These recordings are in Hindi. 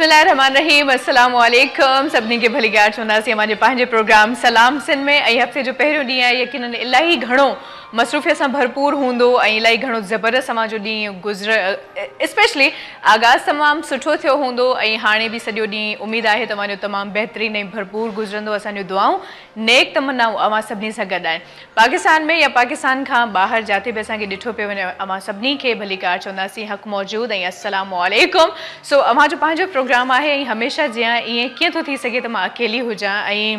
बिस्मिल्लाहिर्रहमानिर्रहीम अस्सलाम वालेकुम सभिनी खे भली ॻाल्हि चवंदासीं हमारे पंहिंजे प्रोग्राम सलाम सिंध में। ऐं हफ़्ते जो पहिरियों ॾींहुं आहे, यकीनन इलाही घणो मसरूफ़ियत सां भरपूर हूंदो ऐं इलाही घणो ज़बरदस्त अवां जो ॾींहुं गुज़र स्पेशली आगाज़ तमामु सुठो थियो हूंदो ऐं हाणे बि सॼो ॾींहुं उमेदु आहे तव्हांजो तमामु बहितरीन ऐं भरपूर गुज़रंदो। असांजूं दुआऊं नेक तमन्नाऊं अवां सभिनी सां गॾु आहिनि। पाकिस्तान में या पाकिस्तान खां ॿाहिरि जिते बि असांखे ॾिठो पियो वञे अवां सभिनी खे भली कार चवंदासीं हक़ मौजूदु ऐं अस्सलाम वालेकुम। सो अवां जो पंहिंजो प्रोग्राम आहे ऐं हमेशह जीअं ईअं कीअं थो थी सघे त मां अकेली हुजां ऐं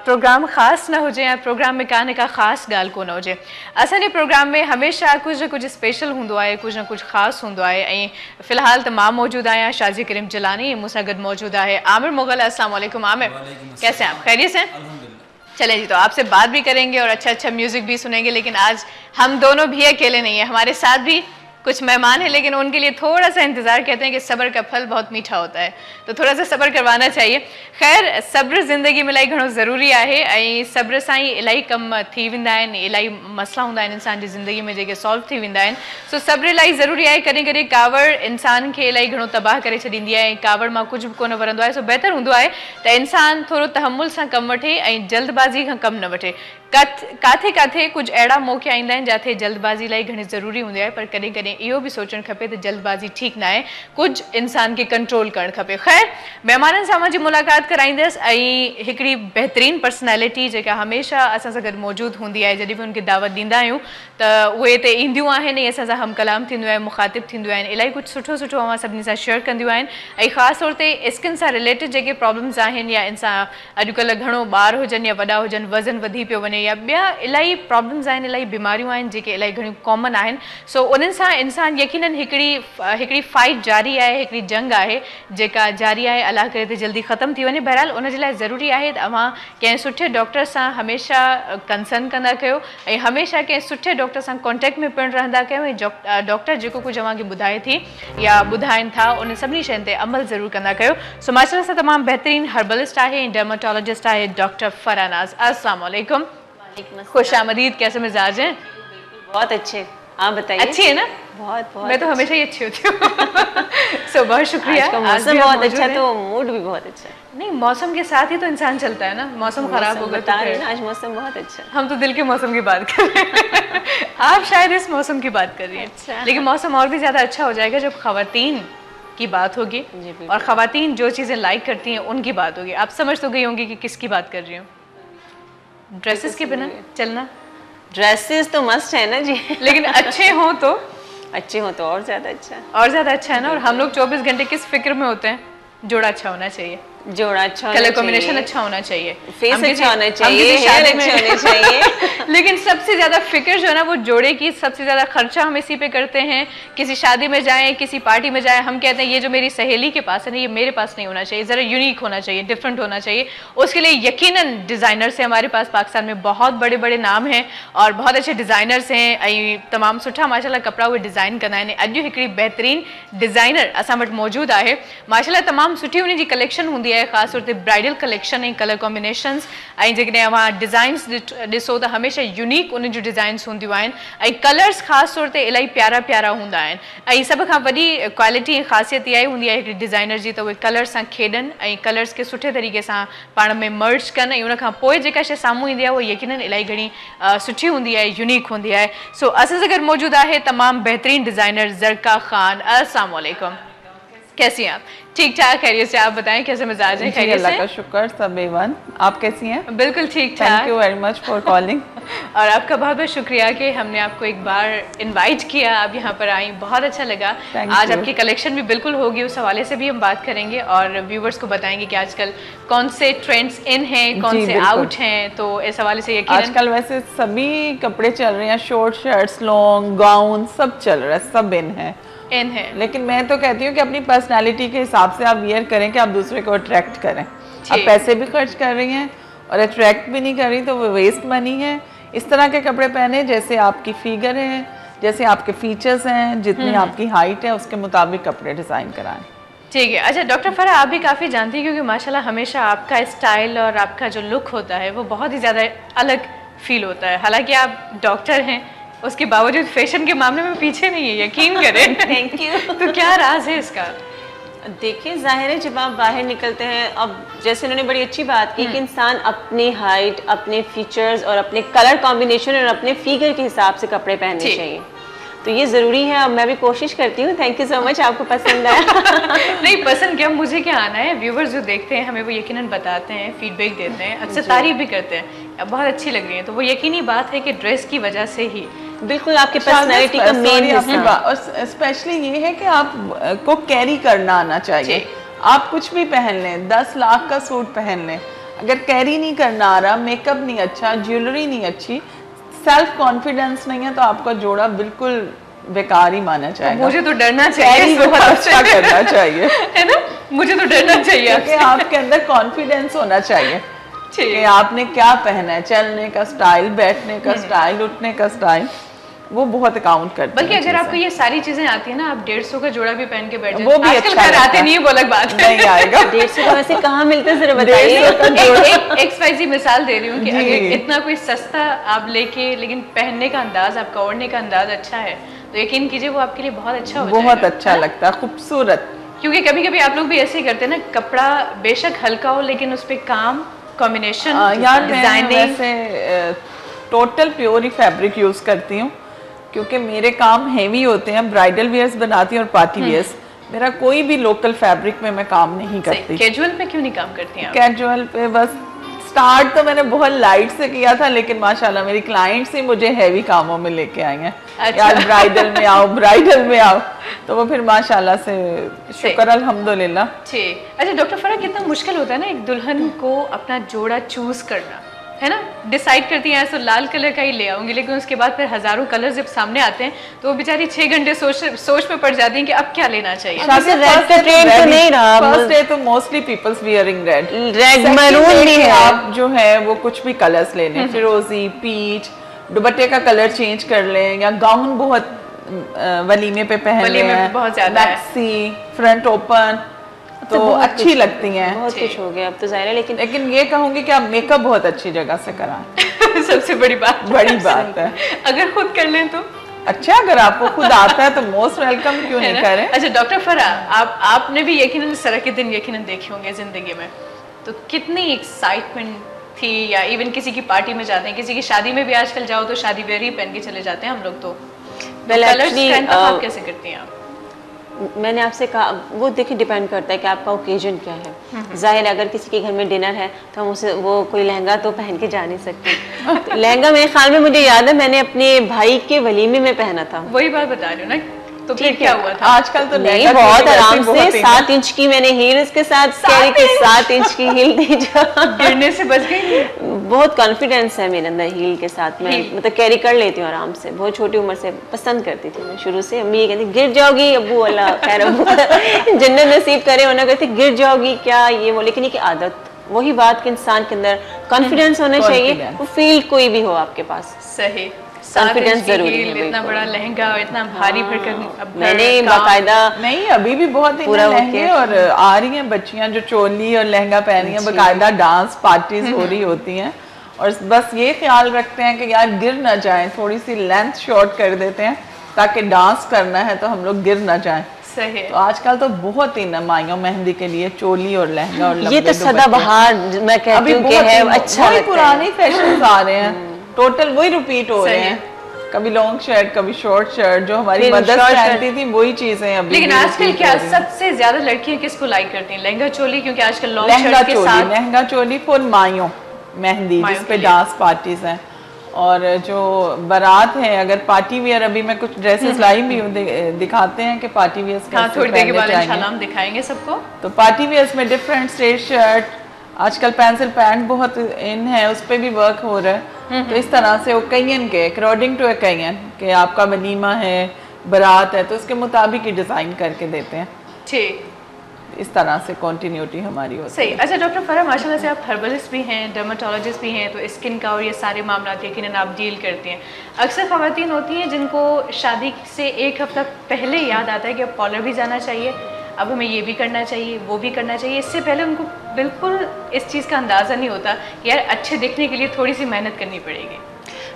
प्रोग्राम ख़ासि न हुजे या प्रोग्राम में का ख़ासि ॻाल्हि कोन हुजे। असांजे प्रोग्राम में हमेशह कुझु न कुझु स्पेशल हूंदो आहे, कुझु न कुझु ख़ासि हूंदो आहे। ऐं फ़िलहाल त मां मौजूदु आहियां, शाज़ी करीम जिलानी मूंसां गॾु मौजूदु आहे आमिर मुग़ल। अस्सलाम वालेकुम आमिर, कैसे हैं आप? खैरियत से? चलें जी, तो आपसे बात भी करेंगे और अच्छा म्यूज़िक भी सुनेंगे। लेकिन आज हम दोनों भी अकेले नहीं हैं, हमारे साथ भी कुछ मेहमान हैं, लेकिन उनके लिए थोड़ा सा इंतज़ार। कहते हैं कि सब्र का फल बहुत मीठा होता है, तो थोड़ा सा सब्र करवाना चाहिए। खैर, सब्र ज़िंदगी में इलाही घणो ज़रूरी आहे ऐं सब्र सां ई इलाही कम थी वेंदा आहिनि, इलाही मसला हूंदा आहिनि इंसान जी ज़िंदगी में जेके सॉल्व थी वेंदा आहिनि। सो सब्र इलाही ज़रूरी आहे। कॾहिं कॾहिं कावड़ इंसान खे इलाही घणो तबाह करे छॾींदी आहे ऐं कावड़ मां कुझु बि कोन वरंदो आहे। सो बहितर हूंदो आहे त इंसान थोरो तहमुल सां कमु वठे ऐं जल्दबाज़ी खां कमु न वठे। काथे काथे कुछ अड़ा मौक़े आईंदा आहिनि जिथे जल्दबाज़ी इलाही घणी ज़रूरी हूंदी आहे, पर कॾहिं कॾहिं इहो बि सोचणु खपे त जल्दबाज़ी ठीकु न आहे, कुझु इंसान खे कंट्रोल करणु खपे। ख़ैर, महिमाननि सां मुंहिंजी मुलाक़ात कराईंदसि ऐं हिकिड़ी बहितरीन पर्सनैलिटी जेका हमेशह असां सां गॾु मौजूदु हूंदी आहे। जॾहिं बि उनखे दावत ॾींदा आहियूं त उहे हिते ईंदियूं आहिनि ऐं असां सां हम कलाम थींदियूं आहिनि, मुख़ातिब थींदियूं आहिनि, इलाही कुझु सुठो सुठो अवां सभिनी सां शेयर कंदियूं आहिनि। ऐं ख़ासि तौर ते स्किन सां रिलेटेड जेके प्रॉब्लम्स आहिनि या इंसान अॼुकल्ह घणो ॿार हुजनि या वॾा हुजनि, वज़न वधी पियो वञे या ॿिया इलाही प्रॉब्लम्स आहिनि, इलाही बीमारियूं आहिनि जेके इलाही घणियूं कॉमन आहिनि। सो उन्हनि सां इंसान यकीनन हिकिड़ी फाइट जारी आहे, हिकिड़ी जंग आहे जेका जारी आहे, अलाह करे त जल्दी ख़तमु थी वञे। बहरहाल उन जे लाइ ज़रूरी आहे त अवां कंहिं सुठे डॉक्टर सां हमेशह कंसर्न कंदा कयो ऐं हमेशह कंहिं सुठे डॉक्टर सां कॉन्टेक्ट में पिणु रहंदा कयो ऐं डॉक्टर जेको कुझु अव्हांखे ॿुधाए थी या ॿुधाइनि था उन सभिनी शयुनि ते अमल ज़रूरु कंदा कयो। सो माशाअल्लाह सां तमामु बहितरीन हर्बलिस्ट आहे ऐं डर्माटोलॉजिस्ट आहे डॉक्टर फरानाज़। अस्सलाम वालेकुम, खुश आमदीद। कैसे मिजाज हैं? बहुत अच्छे, आप बताइए। अच्छी है ना? बहुत। मैं तो हमेशा ही अच्छी होती हूँ। सो बहुत शुक्रिया। मौसम बहुत अच्छा, तो मूड भी बहुत अच्छा है। नहीं, मौसम के साथ ही तो इंसान चलता है ना। मौसम खराब होगा तो आज मौसम बहुत अच्छा है। हम तो दिल के मौसम की बात कर रहे हैं। आप शायद इस मौसम की बात कर रही हैं। अच्छा। लेकिन मौसम और भी ज्यादा अच्छा हो जाएगा जब खवातीन की बात होगी और खवातीन जो चीजें लाइक करती हैं उनकी बात होगी। आप समझ तो गई होंगी कि किसकी बात कर रही हूँ। ड्रेसेस के बिना चलना, ड्रेसेस तो मस्ट है ना जी। लेकिन अच्छे हो तो और ज्यादा अच्छा है, और ज्यादा अच्छा है ना। और हम लोग 24 घंटे किस फिक्र में होते हैं? जोड़ा अच्छा होना चाहिए, जोड़ा अच्छा होना कलर चाहिए, कॉम्बिनेशन अच्छा होना चाहिए, फेस अच्छा होना चाहिए, हेयर अच्छे होने चाहिए। लेकिन सबसे ज्यादा फिक्र जो है ना वो जोड़े की, सबसे ज्यादा खर्चा हम इसी पे करते हैं। किसी शादी में जाएं, किसी पार्टी में जाएं, हम कहते हैं ये जो मेरी सहेली के पास है ना ये मेरे पास नहीं होना चाहिए, जरा यूनिक होना चाहिए, डिफरेंट होना चाहिए। उसके लिए यकीनन डिजाइनर्स हैं हमारे पास पाकिस्तान में, बहुत बड़े बड़े नाम हैं और बहुत अच्छे डिजाइनर्स हैं ऐं तमामु सुठा माशाल्लाह कपिड़ा उहे डिज़ाइन कंदा आहिनि। अॼु हिकिड़ी बहितरीन डिज़ाइनर असां वटि मौजूदु आहे, माशाल्लाह तमामु सुठी उन जी कलेक्शन हूंदी आहे, ख़ासि तौर ते ब्राइडल कलेक्शन ऐं कलर कॉम्बिनेशन्स। ऐं जेकॾहिं अवां डिज़ाइन्स ॾिसो त हमेशह यूनिक उन जूं डिज़ाइन्स हूंदियूं आहिनि ऐं कलर्स ख़ासि तौर ते इलाही प्यारा प्यारा हूंदा आहिनि। ऐं सभ खां वॾी क्वालिटी ऐं ख़ासियत इहा ई हूंदी आहे हिकिड़ी डिज़ाइनर जी, त उहे कलर सां खेॾनि ऐं कलर्स खे सुठे तरीक़े सां पाण में मर्ज कनि ऐं उनखां पोइ जेका शइ साम्हूं ईंदी आहे उहा यकीनन इलाही घणी सुठी हूंदी आहे, यूनिक हूंदी आहे। सो असां सां गॾु मौजूदु आहे तमामु बहितरीन डिज़ाइनर ज़रका ख़ान। अस्सलाम वालेकुम, कैसी हैं आप? ठीक ठाक, खैरियत से। आप बताएं कैसे मिजाज हैं? खैरियत से? अल्लाह का शुक्र, सब एवन। आप कैसी हैं? बिल्कुल ठीक ठाक। Thank you very much for calling. और आपका बहुत बहुत शुक्रिया कि हमने आपको एक बार इनवाइट किया, आप यहाँ पर आई, बहुत अच्छा लगा। आज आपकी कलेक्शन भी बिल्कुल होगी, उस हवाले से भी हम बात करेंगे और व्यूवर्स को बताएंगे कि आजकल कौन से ट्रेंड्स इन हैं, कौन से आउट हैं। तो इस हवाले से यकीनन आजकल वैसे सभी कपड़े चल रहे हैं, शॉर्ट शर्ट्स, लॉन्ग गाउन, सब चल रहा है, सब इन है। लेकिन मैं तो कहती हूँ कि अपनी पर्सनालिटी के हिसाब से आप वियर करें कि आप दूसरे को अट्रैक्ट करें। आप पैसे भी खर्च कर रही हैं और अट्रैक्ट भी नहीं कर रही तो वो वेस्ट मनी है। इस तरह के कपड़े पहने जैसे आपकी फिगर है, जैसे आपके फीचर्स हैं, जितनी आपकी हाइट है उसके मुताबिक कपड़े डिज़ाइन कराएं। ठीक है। अच्छा डॉक्टर फरा, आप भी काफ़ी जानती हैं क्योंकि माशाल्लाह हमेशा आपका स्टाइल और आपका जो लुक होता है वो बहुत ही ज़्यादा अलग फील होता है। हालांकि आप डॉक्टर हैं, उसके बावजूद फैशन के मामले में पीछे नहीं है, यकीन करें। Thank you. तो क्या राज है इसका? देखिए जाहिर है जब आप बाहर निकलते हैं, अब जैसे उन्होंने बड़ी अच्छी बात की कि इंसान अपनी हाइट, अपने फीचर्स और अपने कलर कॉम्बिनेशन और अपने फिगर के हिसाब से कपड़े पहनने चाहिए, तो ये ज़रूरी है। अब मैं भी कोशिश करती हूँ। थैंक यू सो मच, आपको पसंद आया। नहीं पसंद क्या, मुझे क्या आना है, व्यूवर्स जो देखते हैं हमें वो यकीनन बताते हैं, फीडबैक देते हैं, अक्सर तारीफ भी करते हैं, बहुत अच्छी लग रही है, तो वो यकीनी बात है कि ड्रेस की वजह से ही बिल्कुल आपके पर्सनैलिटी का मेन हिस्सा। और स्पेशली ये है कि आप को कैरी करना आना चाहिए। आप कुछ भी पहन लें, 10 लाख का सूट पहन लें, अगर कैरी नहीं करना आ रहा, मेकअप नहीं अच्छा, ज्वेलरी नहीं अच्छी, सेल्फ कॉन्फिडेंस नहीं है, तो आपका जोड़ा बिल्कुल बेकार ही माना जाएगा। मुझे तो डरना चाहिए, बहुत अच्छा करना चाहिए, है ना, मुझे तो डरना चाहिए क्योंकि आपके अंदर कॉन्फिडेंस होना चाहिए कि आपने क्या पहना है, चलने का स्टाइल, बैठने का स्टाइल, उठने का स्टाइल, वो बहुत अकाउंट करती है। बल्कि अगर आपको ये सारी चीजें आती है ना, आप 150 का जोड़ा भी पहन के बैठ जाए, वो भी अच्छा खैर आते नहीं है, वो अलग बात नहीं आएगा। 150 का वैसे कहाँ मिलते हैं जरा बताइए। XYZ मिसाल दे रही हूँ कि अगर इतना कोई सस्ता आप लेके, लेकिन पहनने का अंदाज, आपका ओढ़ने का अंदाज अच्छा है, तो यकीन कीजिए वो आपके लिए बहुत अच्छा हो जाएगा। बहुत अच्छा लगता है, खूबसूरत। क्योंकि कभी कभी आप लोग भी ऐसे ही करते हैं ना, कपड़ा बेशक हल्का हो लेकिन उस पे काम, कॉम्बिनेशन, डिजाइनिंग, वैसे टोटल प्योर ही फैब्रिक यूज करती हूँ, क्योंकि मेरे काम हेवी होते हैं, ब्राइडल वेयर्स बनाती हूँ और पार्टी वेयर्स। मेरा कोई भी लोकल फैब्रिक में मैं काम नहीं करती। कैजुअल पे क्यों नहीं काम करती हैं आप? कैजुअल पे बस स्टार्ट तो मैंने बहुत लाइट से किया था, लेकिन माशाल्लाह मेरी क्लाइंट्स ही मुझे हैवी कामों में लेके आई हैं। अच्छा। यार ब्राइडल में आओ, ब्राइडल में आओ, तो वो फिर माशाल्लाह से शुक्र अल्हम्दुलिल्लाह। ठीक। अच्छा डॉक्टर फरा, कितना मुश्किल होता है ना एक दुल्हन को अपना जोड़ा चूज करना, है ना, डिसाइड करती हैं तो लाल कलर का ही ले आऊंगी, लेकिन उसके बाद फिर हजारों कलर जब सामने आते हैं तो वो बेचारी 6 घंटे सोच में पड़ जाती हैं कि अब क्या लेना चाहिए। फर्स्ट डे तो mostly peoples wearing red, maroon भी है, आप जो है वो कुछ भी कलर्स ले लें, फिरोजी, पीच, दुपट्टे का कलर चेंज कर लें, या गाउन बहुत वलीमे पे पहन लें, बहुत ज्यादा मैक्सी, फ्रंट ओपन, तो अच्छी लगती हैं। बहुत कुछ हो गया अब तो ज़ाहिर है, लेकिन ये कहूंगी कि आप मेकअप बहुत अच्छी जगह से कराएं। सबसे बड़ी बात है। अगर खुद कर लें तो अच्छा, अगर आपको खुद आता है तो मोस्ट वेलकम, क्यों नहीं करें। अच्छा डॉक्टर फरा, आपने भी यकीनन इस तरह के दिन यकीनन देखे होंगे जिंदगी में, तो कितनी एक्साइटमेंट थी, या इवन किसी की पार्टी में जाते हैं, किसी की शादी में भी आजकल जाओ तो शादी वेयर ही पहन के चले जाते हैं हम लोग, तो कलर कैसे करती हैं आप? मैंने आपसे कहा, वो देखिए डिपेंड करता है कि आपका ओकेजन क्या है। जाहिर है अगर किसी के घर में डिनर है तो हम उसे वो कोई लहंगा तो पहन के जा नहीं सकते। तो लहंगा मेरे ख्याल में, मुझे याद है मैंने अपने भाई के वलीमे में पहना था। वही बात बता रही हूँ ना, तो फिर क्या हुआ था? आजकल तो नहीं, बहुत आराम से 7 इंच की मैंने हील इसके साथ कैरी की, 7 इंच की हील दी, जो गिरने से बच गई। बहुत कॉन्फिडेंस है मेरे अंदर हील के साथ, मैं मतलब कैरी कर लेती हूँ आराम से। बहुत छोटी उम्र से पसंद करती थी मैं शुरू से। अम्मी ये कहती गिर जाओगी, अब्बू अल्लाह खैर अब्बू जन्नत नसीब करे, उन्होंने कहती गिर जाओगी क्या, ये वो, लेकिन ये आदत, वही बात कि इंसान के अंदर कॉन्फिडेंस होना चाहिए, वो फील कोई भी हो आपके पास। सही, कॉन्फिडेंस जरूरी है। इतना बड़ा लहंगा, इतना भारी भरकर मैंने बाकायदा नहीं, अभी भी बहुत लहंगे और आ रही हैं बच्चियां जो चोली और लहंगा पहन रही हैं, बाकायदा डांस पार्टीज हो रही होती हैं, और बस ये ख्याल रखते हैं कि यार गिर ना जाएं, थोड़ी सी लेंथ शॉर्ट कर देते हैं ताकि डांस करना है तो हम लोग गिर ना जाएं। सही। तो आजकल तो बहुत ही नमाइयों मेहंदी के लिए चोली और लहंगा और ये तो सदाबहार मैं कहती हूँ कि है, अच्छा लगता है। पुराने फैशन आ रहे हैं, टोटल वही रिपीट हो रहे हैं, कभी लॉन्ग शर्ट, कभी शॉर्ट शर्ट, जो हमारी मदर पहनती थी वही चीजें अभी। लेकिन आजकल क्या सबसे ज्यादा लड़कियां किसको लाइक करती हैं? लहंगा चोली, क्योंकि आजकल लॉन्ग शर्ट के साथ लहंगा चोली फॉर माइयों मेहंदी, जिसपे डांस पार्टीज हैं, और जो बारात है, अगर पार्टी वेयर, अभी मैं कुछ ड्रेसेस लाई भी हूँ, दिखाते हैं कि पार्टी वेयर्स कैसे थोड़ी देर के बाद इंशाल्लाह हम दिखाएंगे सबको। तो पार्टी वेयर्स में डिफरेंट स्ट्रेट शर्ट, आजकल पेंसिल पैंट बहुत इन है, उस पर भी वर्क हो रहा है। तो इस तरह से ओकेजन के अकॉर्डिंग टू ओकेजन कि आपका वलीमा है, बारात है, तो उसके मुताबिक ही डिज़ाइन करके देते हैं। ठीक, इस तरह से कंटिन्यूटी हमारी होती है। सही। अच्छा डॉक्टर फरा, माशाल्लाह से आप हर्बलिस्ट भी हैं, डर्माटोलॉजिस्ट भी हैं, तो स्किन का और ये सारे मामला यकीनन आप डील करती हैं। अक्सर ख़वातीन होती हैं जिनको शादी से 1 हफ्ता पहले याद आता है कि अब पार्लर भी जाना चाहिए, अब हमें ये भी करना चाहिए, वो भी करना चाहिए। इससे पहले उनको बिल्कुल इस चीज़ का अंदाज़ा नहीं होता कि यार अच्छे दिखने के लिए थोड़ी सी मेहनत करनी पड़ेगी।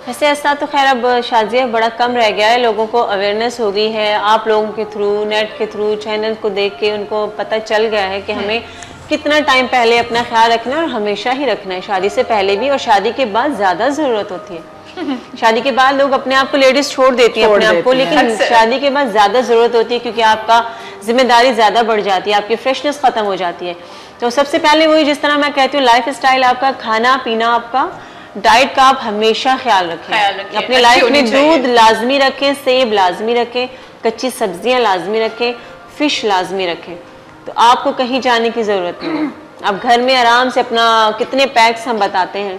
वैसे ऐसा तो खैर अब शाजिया बड़ा कम रह गया है, लोगों को अवेयरनेस हो गई है, आप लोगों के थ्रू, नेट के थ्रू, चैनल को देख के उनको पता चल गया है कि हमें कितना टाइम पहले अपना ख्याल रखना है और हमेशा ही रखना है, शादी से पहले भी और शादी के बाद ज़्यादा ज़रूरत होती है। शादी के बाद लोग अपने आप को, लेडीज छोड़ देती है अपने आप को, लेकिन शादी के बाद ज़्यादा ज़रूरत होती है क्योंकि आपका जिम्मेदारी ज़्यादा बढ़ जाती है, आपकी फ्रेशनेस ख़त्म हो जाती है। तो सबसे पहले वही, जिस तरह मैं कहती हूँ, लाइफ स्टाइल आपका, खाना पीना आपका, डाइट का आप हमेशा ख्याल रखें। अपने लाइफ में दूध लाजमी रखें, सेब लाजमी रखें, कच्ची सब्जियां लाजमी रखें, फिश लाजमी रखें। तो आपको कहीं जाने की ज़रूरत नहीं है। आप घर में आराम से अपना, कितने पैक्स हम बताते हैं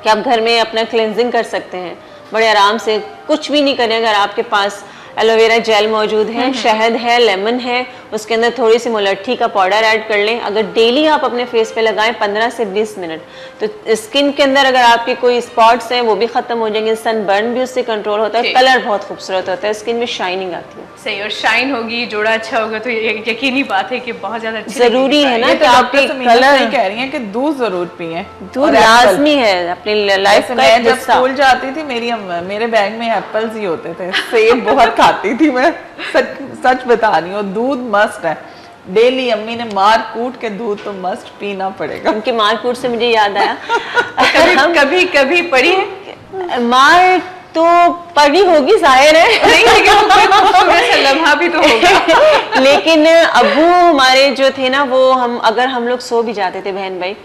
कि आप घर में अपना क्लेंजिंग कर सकते हैं बड़े आराम से, कुछ भी नहीं करें। अगर आपके पास एलोवेरा जेल मौजूद है, शहद है, लेमन है, उसके अंदर थोड़ी सी मुलट्ठी का पाउडर ऐड कर लें। अगर डेली आप अपने फेस पे लगाएं 15 से 20 मिनट, तो स्किन के अंदर अगर आपके कोई स्पॉट्स हैं वो भी खत्म हो जाएंगे, सनबर्न भी उससे कंट्रोल होता है, कलर बहुत खूबसूरत होता है, स्किन में शाइनिंग आती है। सही, और शाइन होगी, जोड़ा अच्छा होगा तो यकीनी बात है कि बहुत ज्यादा जरूरी है ना कि आपके कलर कह रही है कि दूध जरूर पिए, दूध लाजमी है अपनी लाइफ का। मैं जब स्कूल जाती थी मेरे बैग में एप्पल्स ही होते थे, सेब बहुत खाती थी मैं, सच बता रही हूँ। दूध मस्ट है, डेली अम्मी ने मार कूट के दूध तो मस्ट पीना पड़ेगा। उनके मार कूट से मुझे याद आया कभी पढ़ी है मार तो पढ़ी होगी जाहिर है, नहीं, लेकिन वो कोई खूबसूरत सा लम्हा भी तो होगा। लेकिन अबू हमारे जो थे ना, वो अगर हम लोग सो भी जाते थे बहन भाई,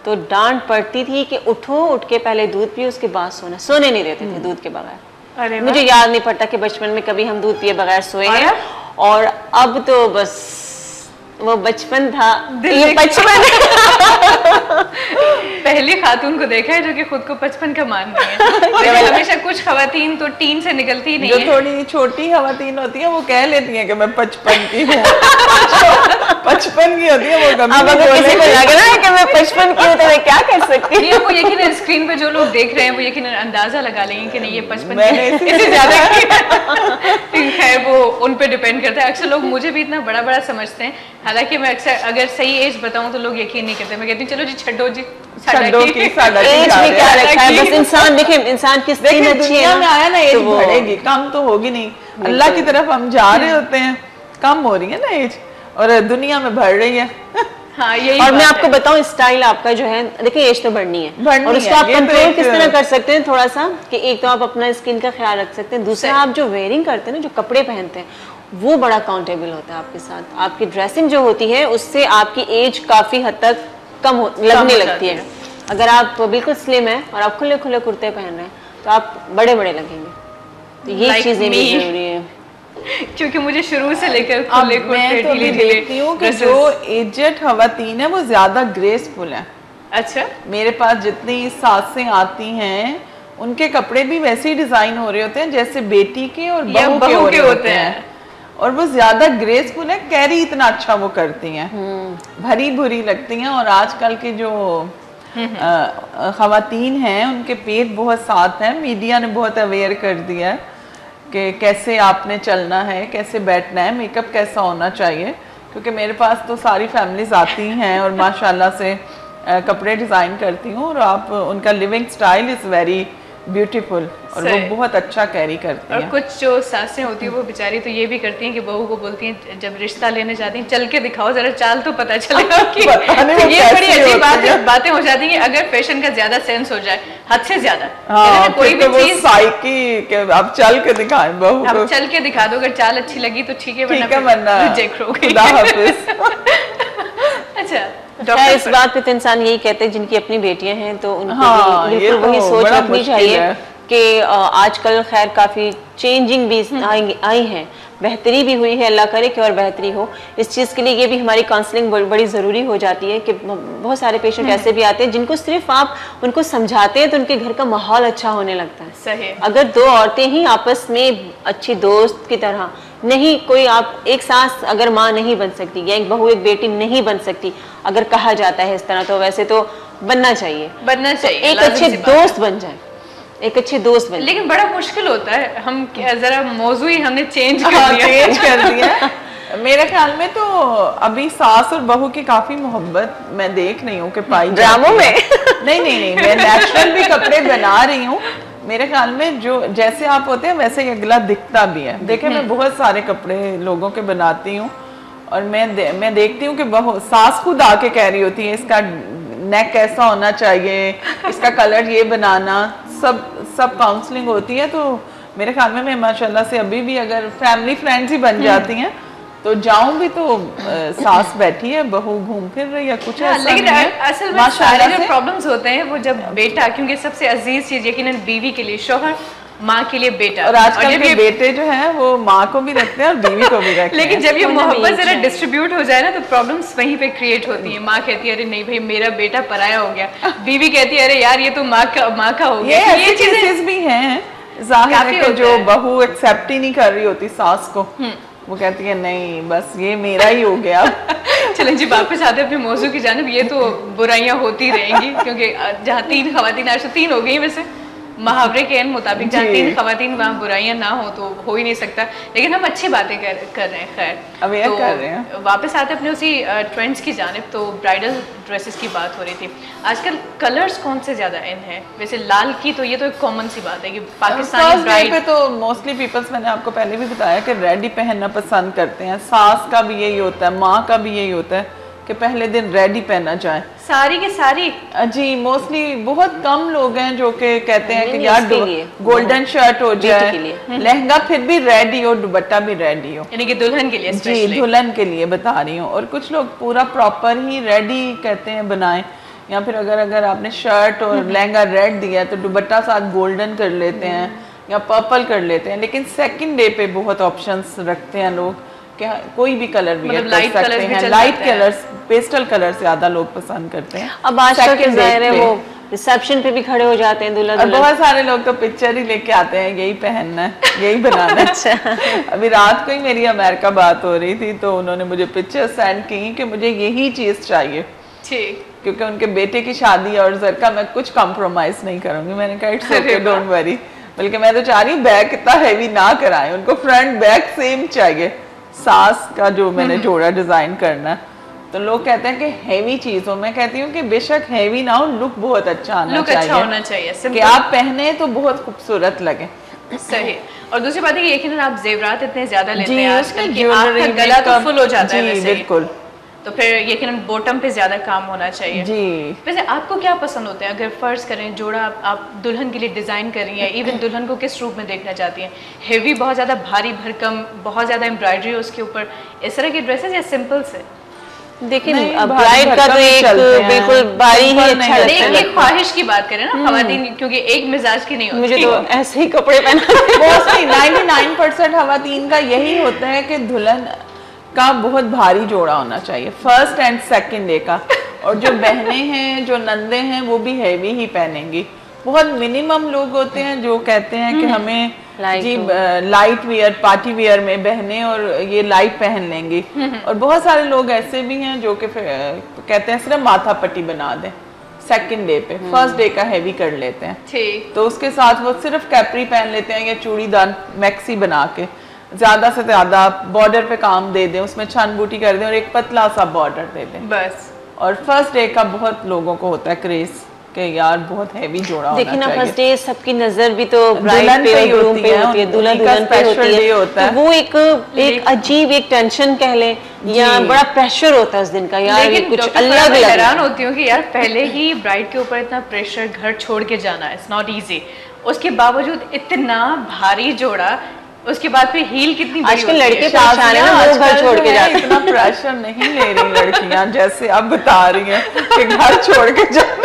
तो डांट पड़ती थी कि उठो, उठ के पहले दूध पियो, उसके बाद सोना। सोने नहीं देते थे दूध के बगैर। अरे मुझे याद नहीं पड़ता कि बचपन में कभी हम दूध पिए बगैर सोए हैं। और अब तो बस वो बचपन था, ये बचपन पहली खातून को देखा है जो कि खुद को 55 का मान रही है। हमेशा कुछ खवातीन तो टीन से निकलती नहीं जो है। थोड़ी छोटी खवातीन होती है वो कह लेती हैं कि मैं 55 की हूँ। 55 की होती है वो, कभी अब अगर किसी को लग रहा है कि मैं 55 की हूँ तो मैं क्या कर सकती हूँ। वो यकीनन स्क्रीन पे जो लोग देख रहे हैं वो यकीनन अंदाजा लगा लेंगे कि नहीं ये 55 इससे ज्यादा खैर वो उन पे डिपेंड करता है। अक्सर लोग मुझे भी इतना बड़ा बड़ा समझते हैं, हालांकि मैं अक्सर अगर सही एज बताऊं तो लोग यकीन नहीं करते। मैं कहती हूँ चलो जी छड्डो जी, एज भी क्या रखा है, बस इंसान देखे, इंसान की स्किन अच्छी है में आया ना, एज बढ़ेगी, कम तो होगी नहीं। अल्लाह की तरफ हम जा रहे होते हैं, कम हो रही है ना एज, और दुनिया में बढ़ रही है। हाँ, यही और मैं आपको बताऊं, स्टाइल आपका जो है, देखिए एज तो बढ़नी है, और उसको आप कंट्रोल किस तरह कर सकते हैं थोड़ा सा, कि एक तो आप अपना स्किन का ख्याल रख सकते हैं, दूसरा आप जो वेयरिंग करते हैं ना, जो कपड़े पहनते हैं, वो बड़ा काउंटेबल होता है आपके साथ। आपकी ड्रेसिंग जो होती है उससे आपकी एज काफी हद तक कम लगने लगती है। अगर आप बिल्कुल स्लिम है और आप खुले खुले कुर्ते पहन रहे हैं तो आप बड़े बड़े लगेंगे। तो ये चीजें भी जरूरी है, क्योंकि मुझे शुरू से लेकर खुले कुर्ते तो देखती हूँ कि जो एजेड खवातीन है वो ज्यादा ग्रेसफुल है। अच्छा, मेरे पास जितनी सासें आती हैं उनके कपड़े भी वैसे ही डिजाइन हो रहे होते हैं जैसे बेटी के और बहू के होते हैं, और वो ज्यादा ग्रेसफुल है। कैरी इतना अच्छा वो करती हैं, भरी भूरी लगती हैं। और आजकल के जो खवातीन हैं उनके पेट बहुत साथ हैं। मीडिया ने बहुत अवेयर कर दिया है कि कैसे आपने चलना है, कैसे बैठना है, मेकअप कैसा होना चाहिए। क्योंकि मेरे पास तो सारी फैमिलीज आती हैं और माशाल्लाह से कपड़े डिज़ाइन करती हूँ, और आप उनका living style is very beautiful, और वो बहुत अच्छा कैरी करती हैं। और कुछ जो सासें होती हैं वो बेचारी तो ये भी करती हैं कि बहू को बोलती हैं जब रिश्ता लेने जाती हैं, चल के दिखाओ जरा, चाल तो पता चलेगा कि ये बड़ी अजीब बातें हो जाती हैं अगर फैशन का ज्यादा सेंस हो जाए, हद से ज्यादा। हाँ, कोई भी चीज साइकी आप चल के दिखाएं बहू को, आप चल के दिखा दो, अगर चाल अच्छी लगी तो ठीक है, वरना रिजेक्ट हो गई। अच्छा, इस बात पे तो इंसान यही कहते हैं जिनकी अपनी बेटियां हैं तो उनको बिल्कुल वही सोच रखनी चाहिए कि आजकल खैर काफ़ी चेंजिंग भी आई हैं, बेहतरी भी हुई है, अल्लाह करे कि और बेहतरी हो। इस चीज़ के लिए ये भी हमारी काउंसलिंग बड़ी ज़रूरी हो जाती है कि बहुत सारे पेशेंट ऐसे भी आते हैं जिनको सिर्फ आप उनको समझाते हैं तो उनके घर का माहौल अच्छा होने लगता है। सही। अगर दो औरतें ही आपस में अच्छी दोस्त की तरह नहीं, कोई आप एक सास अगर माँ नहीं बन सकती या एक बहू एक बेटी नहीं बन सकती अगर कहा जाता है इस तरह, तो वैसे तो बनना चाहिए, तो एक अच्छे दोस्त बन जाए, एक अच्छी दोस्त बन। लेकिन बड़ा मुश्किल होता है। हम जरा मौजू ही हमने चेंज कर दिया। मेरे ख्याल में तो अभी सास और बहू की काफी मोहब्बत मैं देख रही हूँ कि पाई ड्रामों में नहीं, मैं नेचुरल भी कपड़े बना रही हूँ। मेरे ख्याल में जो जैसे आप होते हैं वैसे ही अगला दिखता भी है। देखे मैं बहुत सारे कपड़े लोगों के बनाती हूँ और मैं देखती हूँ कि सास खुद आके कह रही होती है इसका नेक ऐसा होना चाहिए, इसका कलर ये बनाना, सब काउंसलिंग होती है। तो मेरे ख्याल में मैं माशाल्लाह से अभी भी अगर फैमिली फ्रेंड्स ही बन जाती हैं तो जाऊं भी तो सास बैठी है, बहू घूम फिर रही है, कुछ ऐसा लेकिन नहीं है। असल में सारे जो प्रॉब्लम्स होते हैं वो जब बेटा, क्योंकि सबसे अजीज चीज यकीनन बीवी के लिए शौहर, माँ के लिए बेटा, और आजकल के बेटे जो हैं वो माँ को भी रखते हैं और बीवी को भी रखते हैं। लेकिन जब ये मोहब्बत जरा डिस्ट्रीब्यूट हो जाए ना तो प्रॉब्लम्स वहीं पे क्रिएट होती हैं। माँ कहती है अरे नहीं भाई मेरा बेटा पराया हो गया, बीवी कहती है अरे यार ये तो माँ का हो गया। ये चीजें भी हैं, जाहिर है कि जो बहू एक्सेप्ट ही नहीं कर रही होती सास को, वो कहती है नहीं बस ये मेरा ही हो गया। चलें जी वापस आते हैं अपने मौजू की जानिब। ये तो बुराइयां होती रहेंगी क्योंकि जहाँ 3 खवातीन, आज तो 3 हो गई वैसे मुहावरे के मुताबिक, जहाँ 3 खवातीन वहाँ बुराइयां ना हो तो हो ही नहीं सकता। लेकिन हम अच्छी बातें कर रहे हैं। खैर अवेयर कर रहे हैं। वापस आते अपने उसी ट्रेंड्स की जानिब। तो ब्राइडल ड्रेसेस की बात हो रही थी, आजकल कलर्स कौन से ज्यादा इन है? वैसे लाल की तो ये तो एक कॉमन सी बात है कि पाकिस्तानी ब्राइड पे तो मोस्टली पीपल्स, मैंने आपको पहले भी बताया कि रेड ही पहनना पसंद करते हैं। सास का भी यही होता है, माँ का भी यही होता है कि पहले दिन रेड ही पहना जाए। सारी की सारी जी मोस्टली बहुत कम लोग हैं जो कि कहते हैं कि यार गोल्डन शर्ट हो जाए, लहंगा फिर भी रेड ही हो, दुपट्टा भी रेड ही हो, यानी कि दुल्हन के लिए। जी दुल्हन के लिए बता रही हूँ। और कुछ लोग पूरा प्रॉपर ही रेड ही कहते हैं बनाएं, या फिर अगर आपने शर्ट और लहंगा रेड दिया है तो दुपट्टा साथ गोल्डन कर लेते हैं या पर्पल कर लेते हैं। लेकिन सेकंड डे पे बहुत ऑप्शंस रखते हैं लोग कि कोई भी कलर भी कर सकते हैं। लाइट कलर्स, पेस्टल कलर ज्यादा लोग पसंद करते हैं। अब आजकल के जाहिर है वो रिसेप्शन पे भी खड़े हो जाते हैं दूल्हा दुल्हन। बहुत सारे लोग तो पिक्चर ही लेके आते हैं, यही पहनना है, यही बनाना है। अच्छा। अभी रात को ही मेरी अमेरिका बात हो रही थी तो उन्होंने मुझे पिक्चर सेंड की कि मुझे यही चीज चाहिए, क्योंकि उनके बेटे की शादी है और जरका मैं कुछ कॉम्प्रोमाइज नहीं करूंगी। मैंने कहा इट्स ओके डोंट वरी, बल्कि मैं तो चाह रही हूँ बैग इतना हैवी ना कराएं, उनको फ्रंट बैक सेम चाहिए। सास का जो मैंने जोड़ा डिजाइन करना है तो लोग कहते हैं कि हैवी चीज हो, मैं कहती हूँ कि बेशक हैवी ना हो, लुक बहुत अच्छा आना चाहिए, अच्छा होना चाहिए कि आप पहने तो बहुत खूबसूरत लगे। सही। और दूसरी बात है कि यकीनन आप जेवरात इतने ज्यादा लेते हैं आजकल कि आपका गला तो फुल हो जाता है वैसे। बिल्कुल। तो फिर यकीनन बॉटम पे ज्यादा काम होना चाहिए। जी। वैसे आपको क्या पसंद होता है? अगर फर्ज करें जोड़ा आप दुल्हन के लिए डिजाइन कर रही हैं, इवन दुल्हन को किस रूप में देखना चाहती हैं? हेवी, बहुत ज्यादा भारी भरकम, बहुत ज्यादा एम्ब्रॉयडरी हो उसके ऊपर, इस तरह के ड्रेसेस या सिंपल से? देखिए ब्राइड का तो एक बिल्कुल भारी ही अच्छा लगता है। एक ख्वाहिश की बात करें ना खवातीन, क्योंकि एक मिजाज की नहीं होती। मुझे तो ऐसे ही कपड़े पहना। मोस्टली 99% खवातीन का यही होता है कि दुल्हन का बहुत भारी जोड़ा होना चाहिए फर्स्ट एंड सेकंड डे का। और जो बहनें हैं, जो नंदे हैं, वो भी हैवी ही पहनेंगी। बहुत मिनिमम लोग होते हैं जो कहते हैं कि हमें जी लाइट वेयर, पार्टी वेयर में बहनें और ये लाइट पहन लेंगी। और बहुत सारे लोग ऐसे भी हैं जो कि कहते हैं सिर्फ माथा पट्टी बना दें सेकंड डे पे, फर्स्ट डे का हैवी कर लेते हैं। तो उसके साथ वो सिर्फ कैपरी पहन लेते हैं या चूड़ीदार मैक्सी बना के, ज्यादा से ज्यादा बॉर्डर पे काम दे दें, उसमें छान बूटी कर दें और एक पतला सा बॉर्डर दे दें बस। और फर्स्ट डे का बहुत लोगों को होता है क्रेज कि यार बहुत हैवी जोड़ा होना चाहिए। देखिए ना फर्स्ट डे सबकी नजर भी तो ब्राइड पे और ग्रूम पे होती है, दूल्हा दुल्हन पे होती है, तो वो एक अजीब एक टेंशन कह लें या बड़ा प्रेशर होता है उस दिन का। यार ये कुछ अलग हैरान होती हूँ कि यार पहले ही ब्राइड के ऊपर इतना प्रेशर, घर छोड़ के जाना इट्स नॉट इजी, उसके बावजूद इतना भारी जोड़ा, उसके बाद फिर हील कितनी आजकल लड़के परेशान है ना, वो घर छोड़ के जाते हैं। इतना प्रेशर नहीं ले रही लड़कियां जैसे आप बता रही हैं कि घर छोड़ के जाना।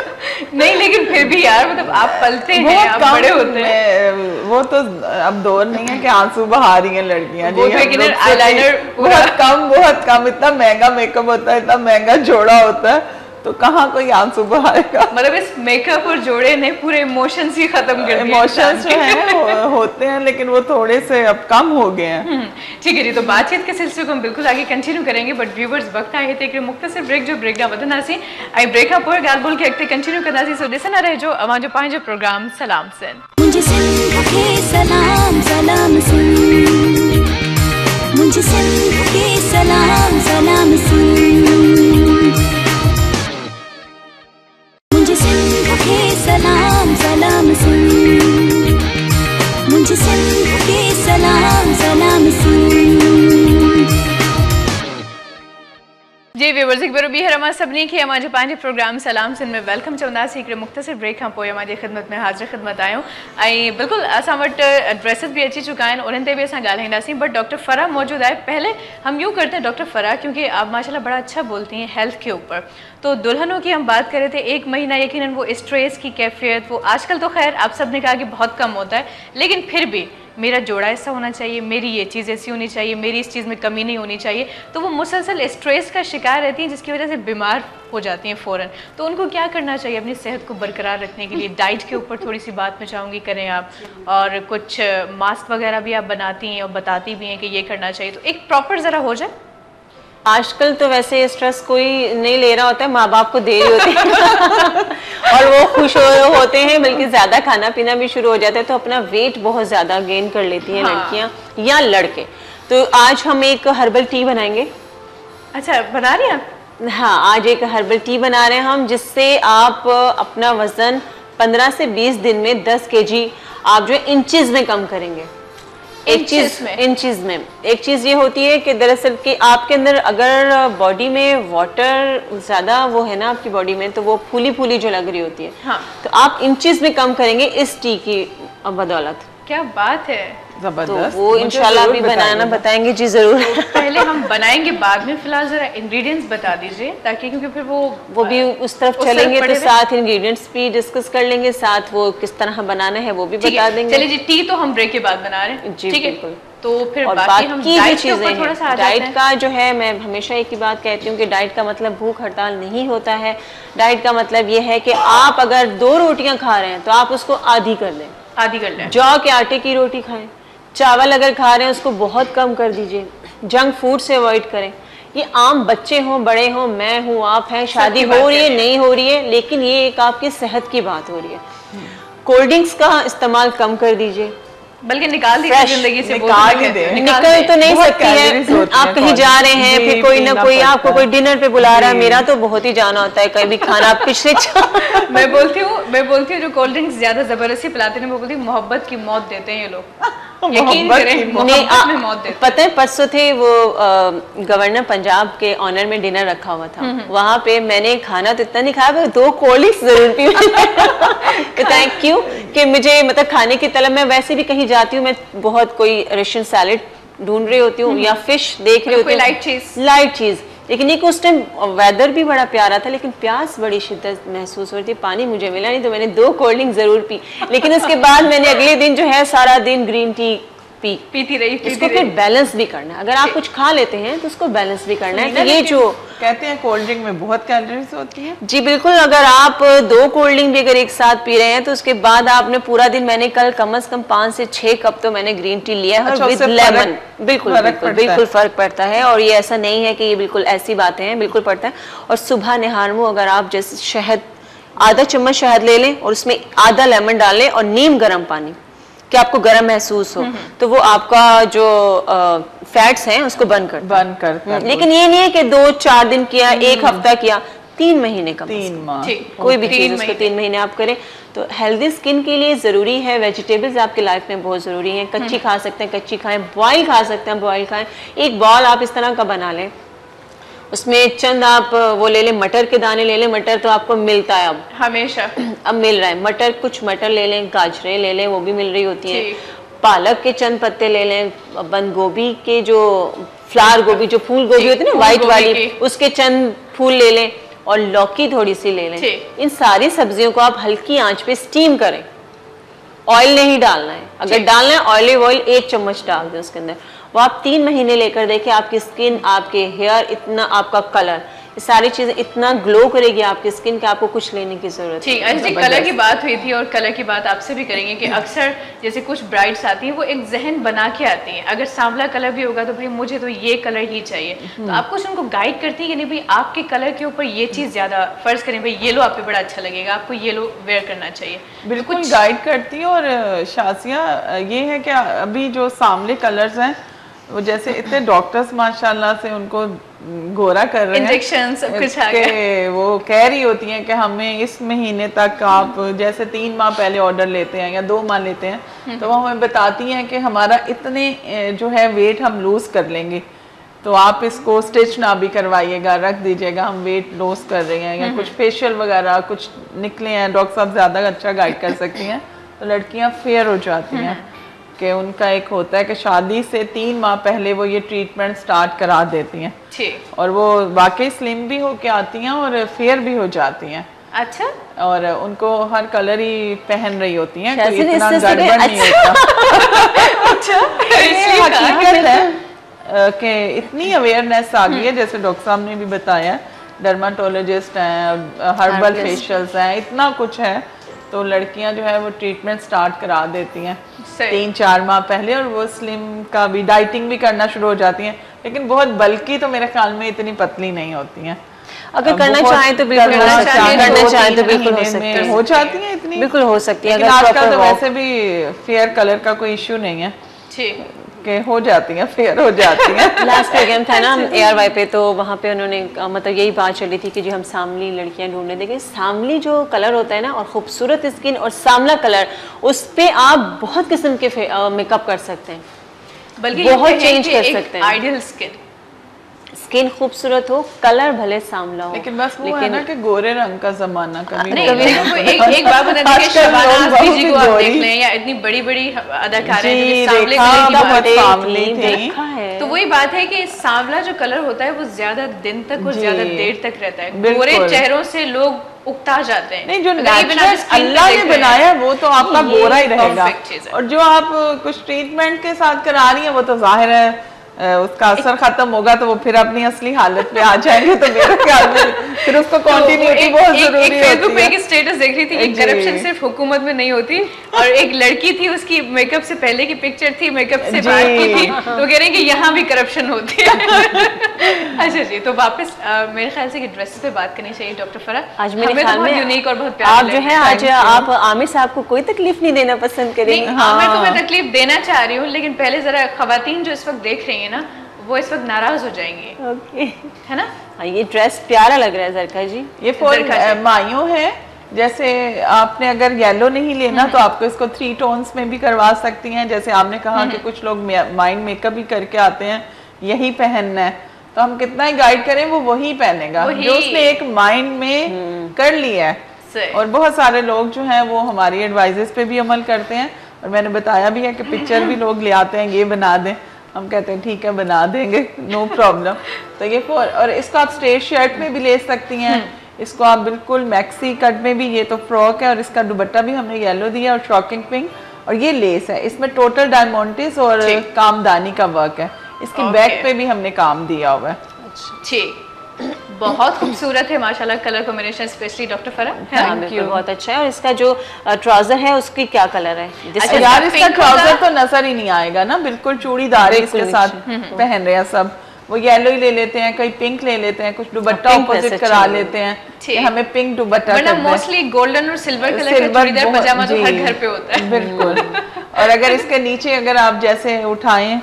नहीं लेकिन फिर भी यार मतलब आप पलते हैं, आप बड़े होते हैं। वो तो अब दौर नहीं है कि आंसू बहा रही हैं लड़कियां। वो आईलाइनर बहुत कम, इतना महंगा मेकअप होता है, इतना महंगा जोड़ा होता है, तो कहाँ कोई आंसू बहाएगा। मतलब इस मेकअप और जोड़े ने पूरे इमोशंस ही खत्म कर दिए। इमोशंस जो हैं होते हैं लेकिन वो थोड़े से अब कम हो गए हैं। ठीक है जी, तो बातचीत के सिलसिले को हम बिल्कुल आगे कंटिन्यू करेंगे, बट व्यूवर्स वक्त आए थे मुख्तसर ब्रेक जो ब्रेक ना बदनासी आई ब्रेक पर गाल बोल के अगते कंटिन्यू करनासी। सो लिसन रहे जो अवां जो पांच प्रोग्राम सलाम सिन मुझे सिंध के सलाम सलाम सिन, मुझे सिंध के सलाम सलाम सिन, मुझे सिंध के सलाम सलाम सिन। सिंध के सलाम सलाम सिंध। जी व्यूवर्स, एक बार भी है सभी खे अमां पंहिंजे प्रोग्राम सलाम सिंध में वेलकम चवंदासीं। हिकिड़े मुख़्तसिर ब्रेक खां पोइ अमां जी ख़िदमत में हाज़िर ख़िदमत आहियूं ऐं बिल्कुलु असां वटि ड्रेसिस भी अची चुका आहिनि, उन्हनि ते भी असां ॻाल्हाईंदासीं। बट डॉक्टर फ़राह मौजूद है। पहले हम यूँ करते हैं डॉक्टर फ़राह, क्योंकि आप माशाल्लाह बड़ा अच्छा बोलती हैं हेल्थ के ऊपर, तो दुल्हनों की हम बात कर रहे थे, एक महीना यकीनन वो स्ट्रेस की कैफियत वो आजकल तो खैर आप सब ने कहा कि बहुत कम होता है, लेकिन फिर भी मेरा जोड़ा ऐसा होना चाहिए, मेरी ये चीज़ ऐसी होनी चाहिए, मेरी इस चीज़ में कमी नहीं होनी चाहिए, तो वो मुसलसल स्ट्रेस का शिकार रहती हैं जिसकी वजह से बीमार हो जाती हैं फ़ौरन। तो उनको क्या करना चाहिए अपनी सेहत को बरकरार रखने के लिए? डाइट के ऊपर थोड़ी सी बात मैं चाहूँगी करें आप, और कुछ मास्क वगैरह भी आप बनाती हैं और बताती भी हैं कि ये करना चाहिए, तो एक प्रॉपर ज़रा हो जाए। आजकल तो वैसे स्ट्रेस कोई नहीं ले रहा होता है, माँ बाप को दे रही होती है और वो खुश होते हैं, बल्कि ज्यादा खाना पीना भी शुरू हो जाता है, तो अपना वेट बहुत ज्यादा गेन कर लेती हैं लड़कियां या लड़के। तो आज हम एक हर्बल टी बनाएंगे। अच्छा, बना रही हैं? हाँ, आज एक हर्बल टी बना रहे हैं हम, जिससे आप अपना वजन 15 से 20 दिन में 10 kg आप जो इंचेस में कम करेंगे। इंचेस में एक चीज ये होती है कि दरअसल कि आपके अंदर अगर बॉडी में वाटर ज्यादा वो है ना आपकी बॉडी में, तो वो फूली फूली जो लग रही होती है, हाँ, तो आप इंचेस में कम करेंगे इस टी की बदौलत। क्या बात है, जबरदस्त। तो वो इंशाल्लाह भी बनाना बताएंगे जी जरूर। तो पहले हम बनाएंगे बाद में, फिलहाल जरा इंग्रेडिएंट्स बता दीजिए, ताकि क्योंकि फिर वो भी उस तरफ चलेंगे तो साथ इंग्रेडिएंट्स भी डिस्कस कर लेंगे, साथ वो किस तरह बनाना है वो भी बता देंगे। चलिए जी, टी तो हम ब्रेक के बाद बना रहे हैं, ठीक है? तो फिर बाकी हम डाइट के ऊपर थोड़ा सा डाइट का जो है, मैं हमेशा एक ही बात कहती हूँ कि डाइट का मतलब भूख हड़ताल नहीं होता है। डाइट का मतलब ये है कि आप अगर 2 रोटियां खा रहे हैं तो आप उसको आधी कर लें, आधी कर लें। जौ के आटे की रोटी खाएं। चावल अगर खा रहे हैं उसको बहुत कम कर दीजिए। जंक फूड से अवॉइड करें। ये आम बच्चे हों, बड़े हों, मैं हूँ, आप हैं, शादी हो रही है नहीं हो रही है, लेकिन ये एक आपकी सेहत की बात हो रही है। कोल्ड ड्रिंक्स का इस्तेमाल कम कर दीजिए, बल्कि निकाल दीजिए जिंदगी से। निकल तो नहीं सकती है, आप कहीं जा रहे हैं, फिर कोई ना कोई आपको कोई डिनर पे बुला रहा है। मेरा तो बहुत ही जाना होता है कभी खाना पिछले मैं बोलती हूँ जो कोल्ड ड्रिंक्स ज्यादा जबरदस्ती पिलाते हैं, मैं बोलती हूँ मोहब्बत की मौत देते हैं ये लोग। यकीन करें, मोहब्बत में मौत देते हैं। पता है परसों थे वो गवर्नर पंजाब के ऑनर में डिनर रखा हुआ था, वहां पे मैंने खाना तो इतना नहीं खाया, 2 कोल्ड ड्रिंक्स जरूर पी। थैंक यू कि मुझे मतलब खाने की तलब, मैं वैसे भी कहीं जाती हूँ, मैं बहुत कोई रशियन सैलेड ढूंढ रही होती हूँ या फिश देख रही होती हूँ, लाइट चीज। लेकिन एक उस टाइम वेदर भी बड़ा प्यारा था, लेकिन प्यास बड़ी शिद्दत महसूस हो रही थी, पानी मुझे मिला नहीं, तो मैंने 2 कोल्ड ड्रिंक जरूर पी। लेकिन उसके बाद मैंने अगले दिन जो है सारा दिन ग्रीन टी पीती रही। इसको फिर बैलेंस भी करना है, अगर आप कुछ खा लेते हैं तो उसको बैलेंस भी करना है। तो ये जो कहते हैं कोल्ड ड्रिंक में बहुत कैलोरीज होती है। जी बिल्कुल, अगर आप 2 कोल्ड ड्रिंक भी अगर एक साथ पी रहे हैं तो उसके बाद आपने पूरा दिन, मैंने कल कम से कम 5 से 6 कप तो मैंने ग्रीन टी लिया है, और विद लेमन। बिल्कुल फर्क पड़ता है, और ये ऐसा नहीं है कि ये बिल्कुल ऐसी बातें हैं, बिल्कुल पड़ता है। और सुबह निहारमो अगर आप जैसे शहद, आधा चम्मच शहद ले लें और उसमें आधा लेमन डाल लें और नीम गर्म पानी, कि आपको गर्म महसूस हो, तो वो आपका जो फैट्स हैं उसको बंद करता है। लेकिन ये नहीं है कि 2-4 दिन किया, 1 हफ्ता किया, 3 महीने का, 3 माह, कोई भी चीज उसको 3 महीने आप करें। तो हेल्दी स्किन के लिए जरूरी है, वेजिटेबल्स आपकी लाइफ में बहुत जरूरी है। कच्ची खा सकते हैं, कच्ची खाएं, बॉयल खा सकते हैं, बॉयल खाएं। एक बॉल आप इस तरह का बना लें, उसमें चंद आप वो ले लें, मटर के दाने ले लें। मटर तो आपको मिलता है अब, हमेशा अब मिल रहा है मटर, कुछ मटर ले लें, गाजरें ले लें, वो भी मिल रही होती हैं। पालक के चंद पत्ते ले लें, बंद गोभी के जो फ्लावर गोभी, जो फूल गोभी होती है ना व्हाइट वाली, उसके चंद फूल ले लें, और लौकी थोड़ी सी ले लें। इन सारी सब्जियों को आप हल्की आंच पे स्टीम करें, ऑयल नहीं डालना है। अगर डालना है ऑलिव ऑयल 1 चम्मच डाल दें उसके अंदर। वो आप 3 महीने लेकर देखें, आपकी स्किन, आपके हेयर, इतना आपका कलर, ये सारी चीजें इतना ग्लो करेगी आपकी स्किन कि आपको कुछ लेने की जरूरत ठीक। ऐसे कलर की बात हुई थी, और कलर की बात आपसे भी करेंगे कि अक्सर जैसे कुछ ब्राइड्स आती हैं वो एक जहन बना के आती हैं, अगर सांवला कलर भी होगा तो भाई मुझे तो ये कलर ही चाहिए, तो आप कुछ उनको गाइड करती है कि नहीं भाई आपके कलर के ऊपर ये चीज ज्यादा, फर्ज करें भाई येलो आप पे बड़ा अच्छा लगेगा, आपको येलो वेयर करना चाहिए? बिल्कुल गाइड करती है। और शासिया ये है कि अभी जो सांवले कलर्स हैं, वो जैसे इतने डॉक्टर्स माशाल्लाह से उनको गोरा कर रहे हैं, इंजेक्शन सब कुछ आ गया। वो कह रही होती हैं कि हमें इस महीने तक आप जैसे 3 माह पहले ऑर्डर लेते हैं या 2 माह लेते हैं, तो वो हमें बताती हैं कि हमारा इतने जो है वेट हम लूज कर लेंगे, तो आप इसको स्टिच ना भी करवाइएगा, रख दीजिएगा, हम वेट लॉस कर रहे हैं, या कुछ फेशियल वगैरह कुछ निकले हैं, डॉक्टर साहब ज़्यादा अच्छा गाइड कर सकती हैं। तो लड़कियां फेयर हो जाती हैं कि उनका एक होता है कि शादी से 3 माह पहले वो ये ट्रीटमेंट स्टार्ट करा देती हैं, और वो वाकई स्लिम भी होके आती हैं और फेयर भी हो जाती हैं। अच्छा, और उनको हर कलर ही पहन रही होती हैं, कोई शायद इतना इससे गड़बड़ नहीं होता। अच्छा ये हकीकत है कि इतनी अवेयरनेस आ गई है, जैसे डॉक्टर साहब ने भी बताया, डर्माटोलॉजिस्ट हैं, हर्बल फेशियल्स हैं, इतना कुछ है, तो लड़कियां जो है वो ट्रीटमेंट स्टार्ट करा देती हैं 3-4 माह पहले, और वो स्लिम का भी डाइटिंग भी करना शुरू हो जाती हैं, लेकिन बहुत बल्कि तो मेरे ख्याल में इतनी पतली नहीं होती हैं। अगर करना चाहें तो बिल्कुल हो जाती है, इतनी बिल्कुल हो सकती है। लेकिन आजकल तो वैसे भी फेयर कलर का कोई इश्यू नहीं है कि हो जाती हैं, फेयर हो जाती हैं। लास्ट प्रोग्राम था ना ARY पे, तो वहाँ पे उन्होंने मतलब यही बात चल रही थी कि जो हम सांवली लड़कियां ढूंढने देंगे, सांवली जो कलर होता है ना, और खूबसूरत स्किन और सांवला कलर, उस पे आप बहुत किस्म के मेकअप कर सकते हैं, बल्कि बहुत चेंज कर सकते हैं। आइडियल स्किन खूबसूरत हो, कलर भले सांवला हो, लेकिन बस वो है ना कि गोरे रंग का जमाना कभी नहीं, एक बात बता दीजिए, शबाना आजमी जी को आप देख लें, या इतनी बड़ी बड़ी अदाकारें जो कि सांवले कलर की बात, तो वही बात है कि सांवला जो कलर होता है वो ज्यादा दिन तक और ज्यादा देर तक रहता है। गोरे चेहरों से लोग उकता जाते हैं। नहीं, जो नेचुरल अल्लाह ने बनाया है वो तो आपका गोरा ही रहेगा, और जो आप कुछ ट्रीटमेंट के साथ करा रही हैं वो तो जाहिर है उसका असर खत्म होगा तो वो फिर अपनी असली हालत पे आ जाएंगे, तो मेरे ख्याल में फिर उसको कंटिन्यूटी बहुत जरूरी होती है। फेसबुक पे एक स्टेटस देख रही थी कि करप्शन सिर्फ हुकूमत में नहीं होती, और एक लड़की थी, उसकी मेकअप से पहले की पिक्चर थी, मेकअप से बाद की थी, तो कह रहे हैं कि यहाँ भी करप्शन होती है। अच्छा जी, तो वापस मेरे ख्याल से ड्रेसेस पे बात करनी चाहिए डॉक्टर फरा। आज मेरे ख्याल में यूनिक और बहुत प्यारा आप जो है आज आप आमिर साहब को कोई तकलीफ नहीं देना पसंद करेंगे। आमिर को मैं तकलीफ देना चाह रही हूँ, लेकिन पहले जरा खवातीन जो इस वक्त देख रही है ना, वो इस वक्त नाराज हो जाएंगे। ओके, है ना? हाँ, ये ड्रेस प्यारा लग रहा है जरका जी। ये फॉर माइयों है, जैसे आपने अगर येलो नहीं लेना तो आपको इसको 3 टोन्स में भी करवा सकती हैं। जैसे आपने कहा कि कुछ लोग माइंड मेकअप भी करके आते हैं, यही पहनना है, तो हम कितना ही गाइड करें वो वही पहनेगा जो उसने एक माइंड में कर लिया है। और बहुत सारे लोग जो हैं वो हमारी एडवाइजेस पे भी अमल करते हैं, और मैंने बताया भी है कि पिक्चर भी लोग ले आते हैं, ये बना दें, हम कहते हैं ठीक है बना देंगे, नो प्रॉब्लम। तो ये और इसको आप स्ट्रेट शर्ट में भी ले सकती हैं, इसको आप बिल्कुल मैक्सी कट में भी, ये तो फ्रॉक है और इसका दुपट्टा भी हमने येलो दिया और शॉकिंग पिंक, और ये लेस है, इसमें टोटल डायमंड्स और कामदानी का वर्क है, इसकी बैक पे भी हमने काम दिया हुआ है। ठीक, बहुत खूबसूरत है माशाल्लाह कलर कॉम्बिनेशन, स्पेशली डॉक्टर फरा। थैंक यू, बहुत अच्छा है। और इसका जो ट्राउजर है उसकी क्या कलर है? अच्छा यार, इसका ट्राउजर तो नजर ही नहीं आएगा ना, बिल्कुल चूड़ीदार है, इसके साथ पहन रहे हैं सब, वो येलो ही ले लेते हैं, कई पिंक ले लेते हैं, कुछ दुपट्टा ऑपोजिट करा लेते हैं कि हमें पिंक दुपट्टा करना है। मोस्टली गोल्डन और सिल्वर कलर का चूड़ीदार पजामा तो हर घर पे होता है। बिल्कुल। और अगर इसके नीचे अगर आप जैसे उठाएं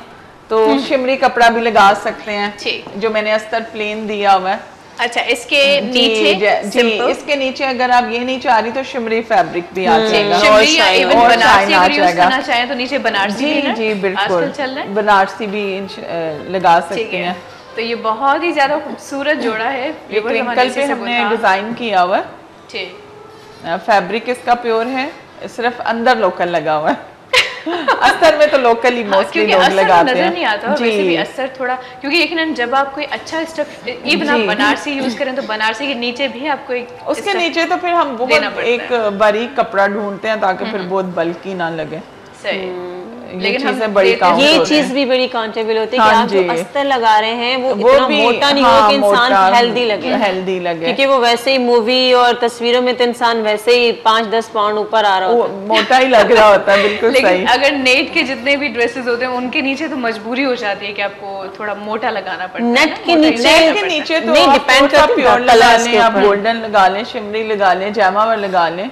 तो शिमरी कपड़ा भी लगा सकते हैं, जो मैंने अस्तर प्लेन दिया हुआ है। अच्छा, इसके नीचे जी, इसके नीचे अगर आप ये नहीं चाह रही तो शिमरी फैब्रिक भी आ जाएगा, शिमरी या इवन बनारसी अगर यूज करना चाहें तो नीचे बनारसी भी जी बिल्कुल आजकल चल रहा है, बनारसी भी लगा सकते हैं। तो ये बहुत ही ज्यादा खूबसूरत जोड़ा है। ये ट्विंकल पे हमने डिजाइन किया हुआ है, फैब्रिक इसका प्योर है, सिर्फ अंदर लोकल लगा हुआ है। अस्तर में तो लोकली मोस्टली लोग लगाते हैं, नजर नहीं आता वैसे भी अस्तर थोड़ा, क्योंकि यकीनन जब आप कोई अच्छा स्टफ इवन आप बनारसी यूज करें तो बनारसी के नीचे भी आपको एक उसके नीचे तो फिर हम बहुत एक बारीक कपड़ा ढूंढते हैं ताकि फिर बहुत बल्कि ना लगे। सही, लेकिन चीजें बड़ी ये चीज भी बड़ी काउंटेबल होती है कि आप जो अस्तर लगा रहे हैं वो इतना मोटा नहीं हो कि इंसान हेल्दी लगे, क्योंकि वो वैसे ही मूवी और तस्वीरों में तो इंसान वैसे ही 5-10 पाउंड ऊपर आ रहा होता है, मोटा ही लग रहा होता है। बिल्कुल लेकिन सही। अगर नेट के जितने भी ड्रेसेस होते हैं उनके नीचे तो मजबूरी हो जाती है कि आपको थोड़ा मोटा लगाना पड़ता है। नेट के नीचे तो डिपेंड करता है, प्योर लगा लें, आप गोल्डन लगा लें, शिमरी लगा लें, जैमावर लगा लें,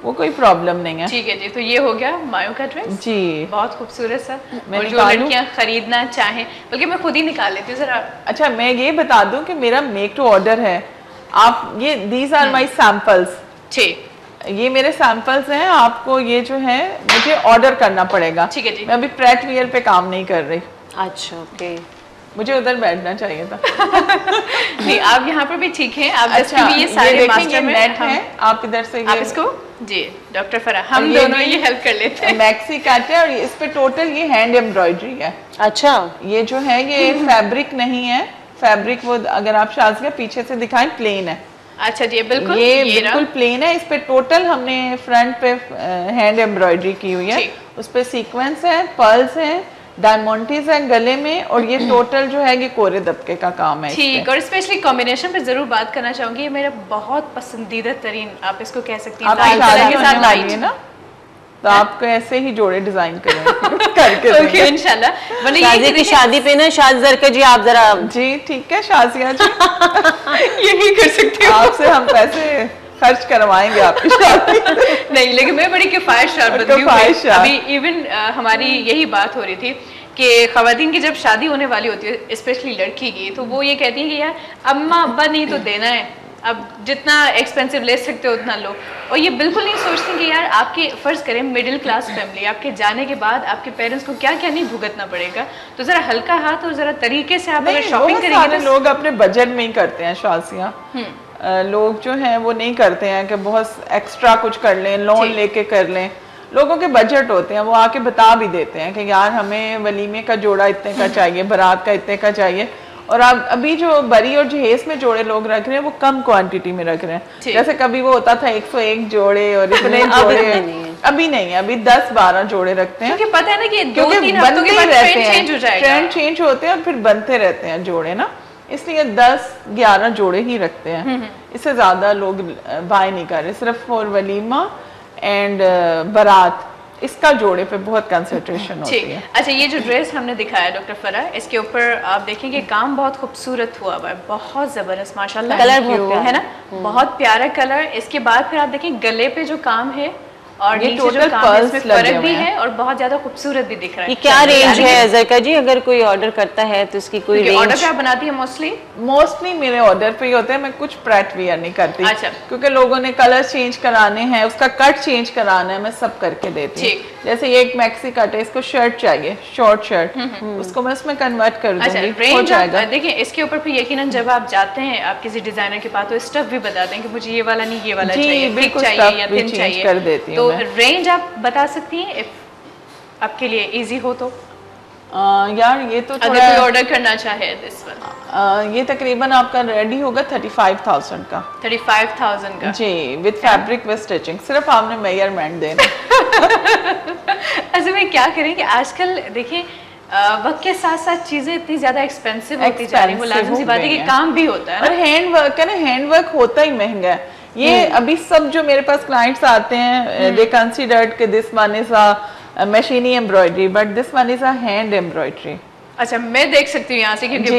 वो कोई प्रॉब्लम नहीं है। ठीक है जी, तो ये हो गया मायो का ड्रेस जी, बहुत खूबसूरत सा। मैं और जो लड़कियां खरीदना चाहें, बल्कि मैं खुद ही निकाल लेती हूँ जरा। अच्छा, मैं ये बता दूं कि मेरा मेक टू ऑर्डर है। आप ये दीज आर माई सैंपल्स, ठीक, ये मेरे सैंपल्स हैं। आपको ये जो है मुझे ऑर्डर करना पड़ेगा। ठीक है जी। मैं अभी प्रेट वियर पे काम नहीं कर रही। अच्छा, ओके। मुझे उधर बैठना चाहिए था। नहीं, आप यहाँ पर भी ठीक हैं। आप अच्छा, भी ये सारे देखें, मास्टर ये में नेट है। आप इधर से आप इसको जी डॉक्टर फराह, हम दोनों ये हेल्प कर लेते हैं। मैक्सी कट है और इस पे टोटल ये हैंड एम्ब्रॉयडरी है। अच्छा, ये जो है ये फैब्रिक नहीं है। फैब्रिक वो अगर आप शाज़िया पीछे से दिखाएं प्लेन है। अच्छा जी, बिल्कुल ये बिल्कुल प्लेन है। इस पे टोटल हमने फ्रंट पे हैंड एम्ब्रॉयडरी की हुई है। उस पे सीक्वेंस है, पर्ल्स है, डायमंडीज है गले में, और ये टोटल जो है ये कोरे दबके का काम है। ठीक, और स्पेशली कॉम्बिनेशन पे जरूर बात करना चाहूंगी। ये मेरा बहुत पसंदीदा तरीन आप इसको कह सकती हैं, आप लाइट शादी कलर के होने साथ वाली लाइट है ना, तो आपको ऐसे ही जोड़े डिजाइन करेंगे करके ओके देंगे। इंशाल्लाह। मैंने शादी की शादी पे ना शाद जरका जी आप जरा जी ठीक है शाजिया जी, यही कर सकती हूँ। आपसे हम पैसे खर्च करवाएंगे आपकी शादी। नहीं, लेकिन मैं बड़ी किफायतशार बंदी हूँ। किफायतशार। अभी इवन हमारी यही बात हो रही थी कि खवातीन की जब शादी होने वाली होती है, स्पेशली लड़की की, तो वो ये कहती हैं कि यार अम्मा अब्बा नहीं तो देना है, अब जितना एक्सपेंसिव ले सकते हो उतना लो। और ये बिल्कुल नहीं सोचती कि यार आपके फर्ज करें मिडिल क्लास फैमिली, आपके जाने के बाद आपके पेरेंट्स को क्या क्या नहीं भुगतना पड़ेगा। तो जरा हल्का हाथ और जरा तरीके से आप अगर शॉपिंग बहुत सारे करेंगे। लोग अपने बजट में ही करते हैं शाजिया। लोग जो हैं वो नहीं करते हैं कि बहुत एक्स्ट्रा कुछ कर लें, लोन लेके कर लें। लोगों के बजट होते हैं, वो आके बता भी देते हैं कि यार हमें वलीमे का जोड़ा इतने का चाहिए, बारात का इतने का चाहिए। और आप अभी जो बरी और जहेज में जोड़े लोग रख रहे हैं वो कम क्वांटिटी में रख रहे हैं। जैसे कभी वो होता था 101 जोड़े और इतने जोड़े, अभी नहीं है, अभी 10-12 जोड़े रखते हैं। क्योंकि पता है ना कि क्योंकि 2-3 हफ्तों के बाद ट्रेंड चेंज हो जाएगा, ट्रेंड चेंज होते हैं और फिर बनते रहते हैं जोड़े ना, इसलिए 10-11 जोड़े ही रखते हैं। इससे ज्यादा लोग बाय नहीं कर रहे, सिर्फ फॉर वलीमा एंड बारात इसका जोड़े पे बहुत कंसंट्रेशन होती है। अच्छा, ये जो ड्रेस हमने दिखाया डॉक्टर फराह, इसके ऊपर आप देखेंगे काम बहुत खूबसूरत हुआ हुआ है, बहुत जबरदस्त माशाल्लाह, कलर बहुत प्यारा है ना, बहुत प्यारा कलर। इसके बाद फिर आप देखें गले पे जो काम है और ये नीचे जो टोटल काम है, इसमें पर्ल्स लगे फर्क भी हुए हैं। है और बहुत ज्यादा खूबसूरत भी दिख रहा है। ये क्या रेंज है जरका जी, अगर कोई ऑर्डर करता है तो इसकी कोई ऑर्डर रेंज? पे आप बनाती है मोस्टली मेरे ऑर्डर पे ही होते हैं। मैं कुछ प्रेट वियर नहीं करती। अच्छा। क्योंकि लोगों ने कलर चेंज कराने हैं, उसका कट चेंज कराना है, मैं सब करके देती हूँ। जैसे ये एक मैक्सी कट है, इसको शर्ट चाहिए, शॉर्ट शर्ट, उसको मैं उसमें कन्वर्ट कर दूंगी, हो जाएगा। देखिए इसके ऊपर फिर यकीनन जब आप जाते हैं आप किसी डिजाइनर के पास तो स्टफ भी बताते हैं कि मुझे ये वाला नहीं, ये वाला जी, चाहिए, थिक बिल्कुल चाहिए stuff या भी थिन change चाहिए, कर देती हूँ तो मैं। रेंज आप बता सकती हैं इफ आपके लिए इजी हो तो? यार ये तो अगर थोड़ा कोई ऑर्डर करना चाहे दिस वन, ये तकरीबन आपका रेडी होगा 35,000 का 35,000 का जी, विद फैब्रिक विद स्टिचिंग। सिर्फ आपने मेजरमेंट देना। अच्छा, मैं क्या करें कि आजकल देखिए वक्त के साथ साथ चीजें इतनी ज्यादा एक्सपेंसिव होती जा रही है, वो लाजिम सी बात है कि काम भी होता है और हैंड वर्क है ना, हैंड वर्क होता ही महंगा है। ये अभी सब जो मेरे पास क्लाइंट्स आते हैं, दे कंसीडर्ड कि दिस वन इज अ मशीनी embroidery but this one is a hand embroidery. अच्छा, मैं देख सकती हूँ यहाँ से क्योंकि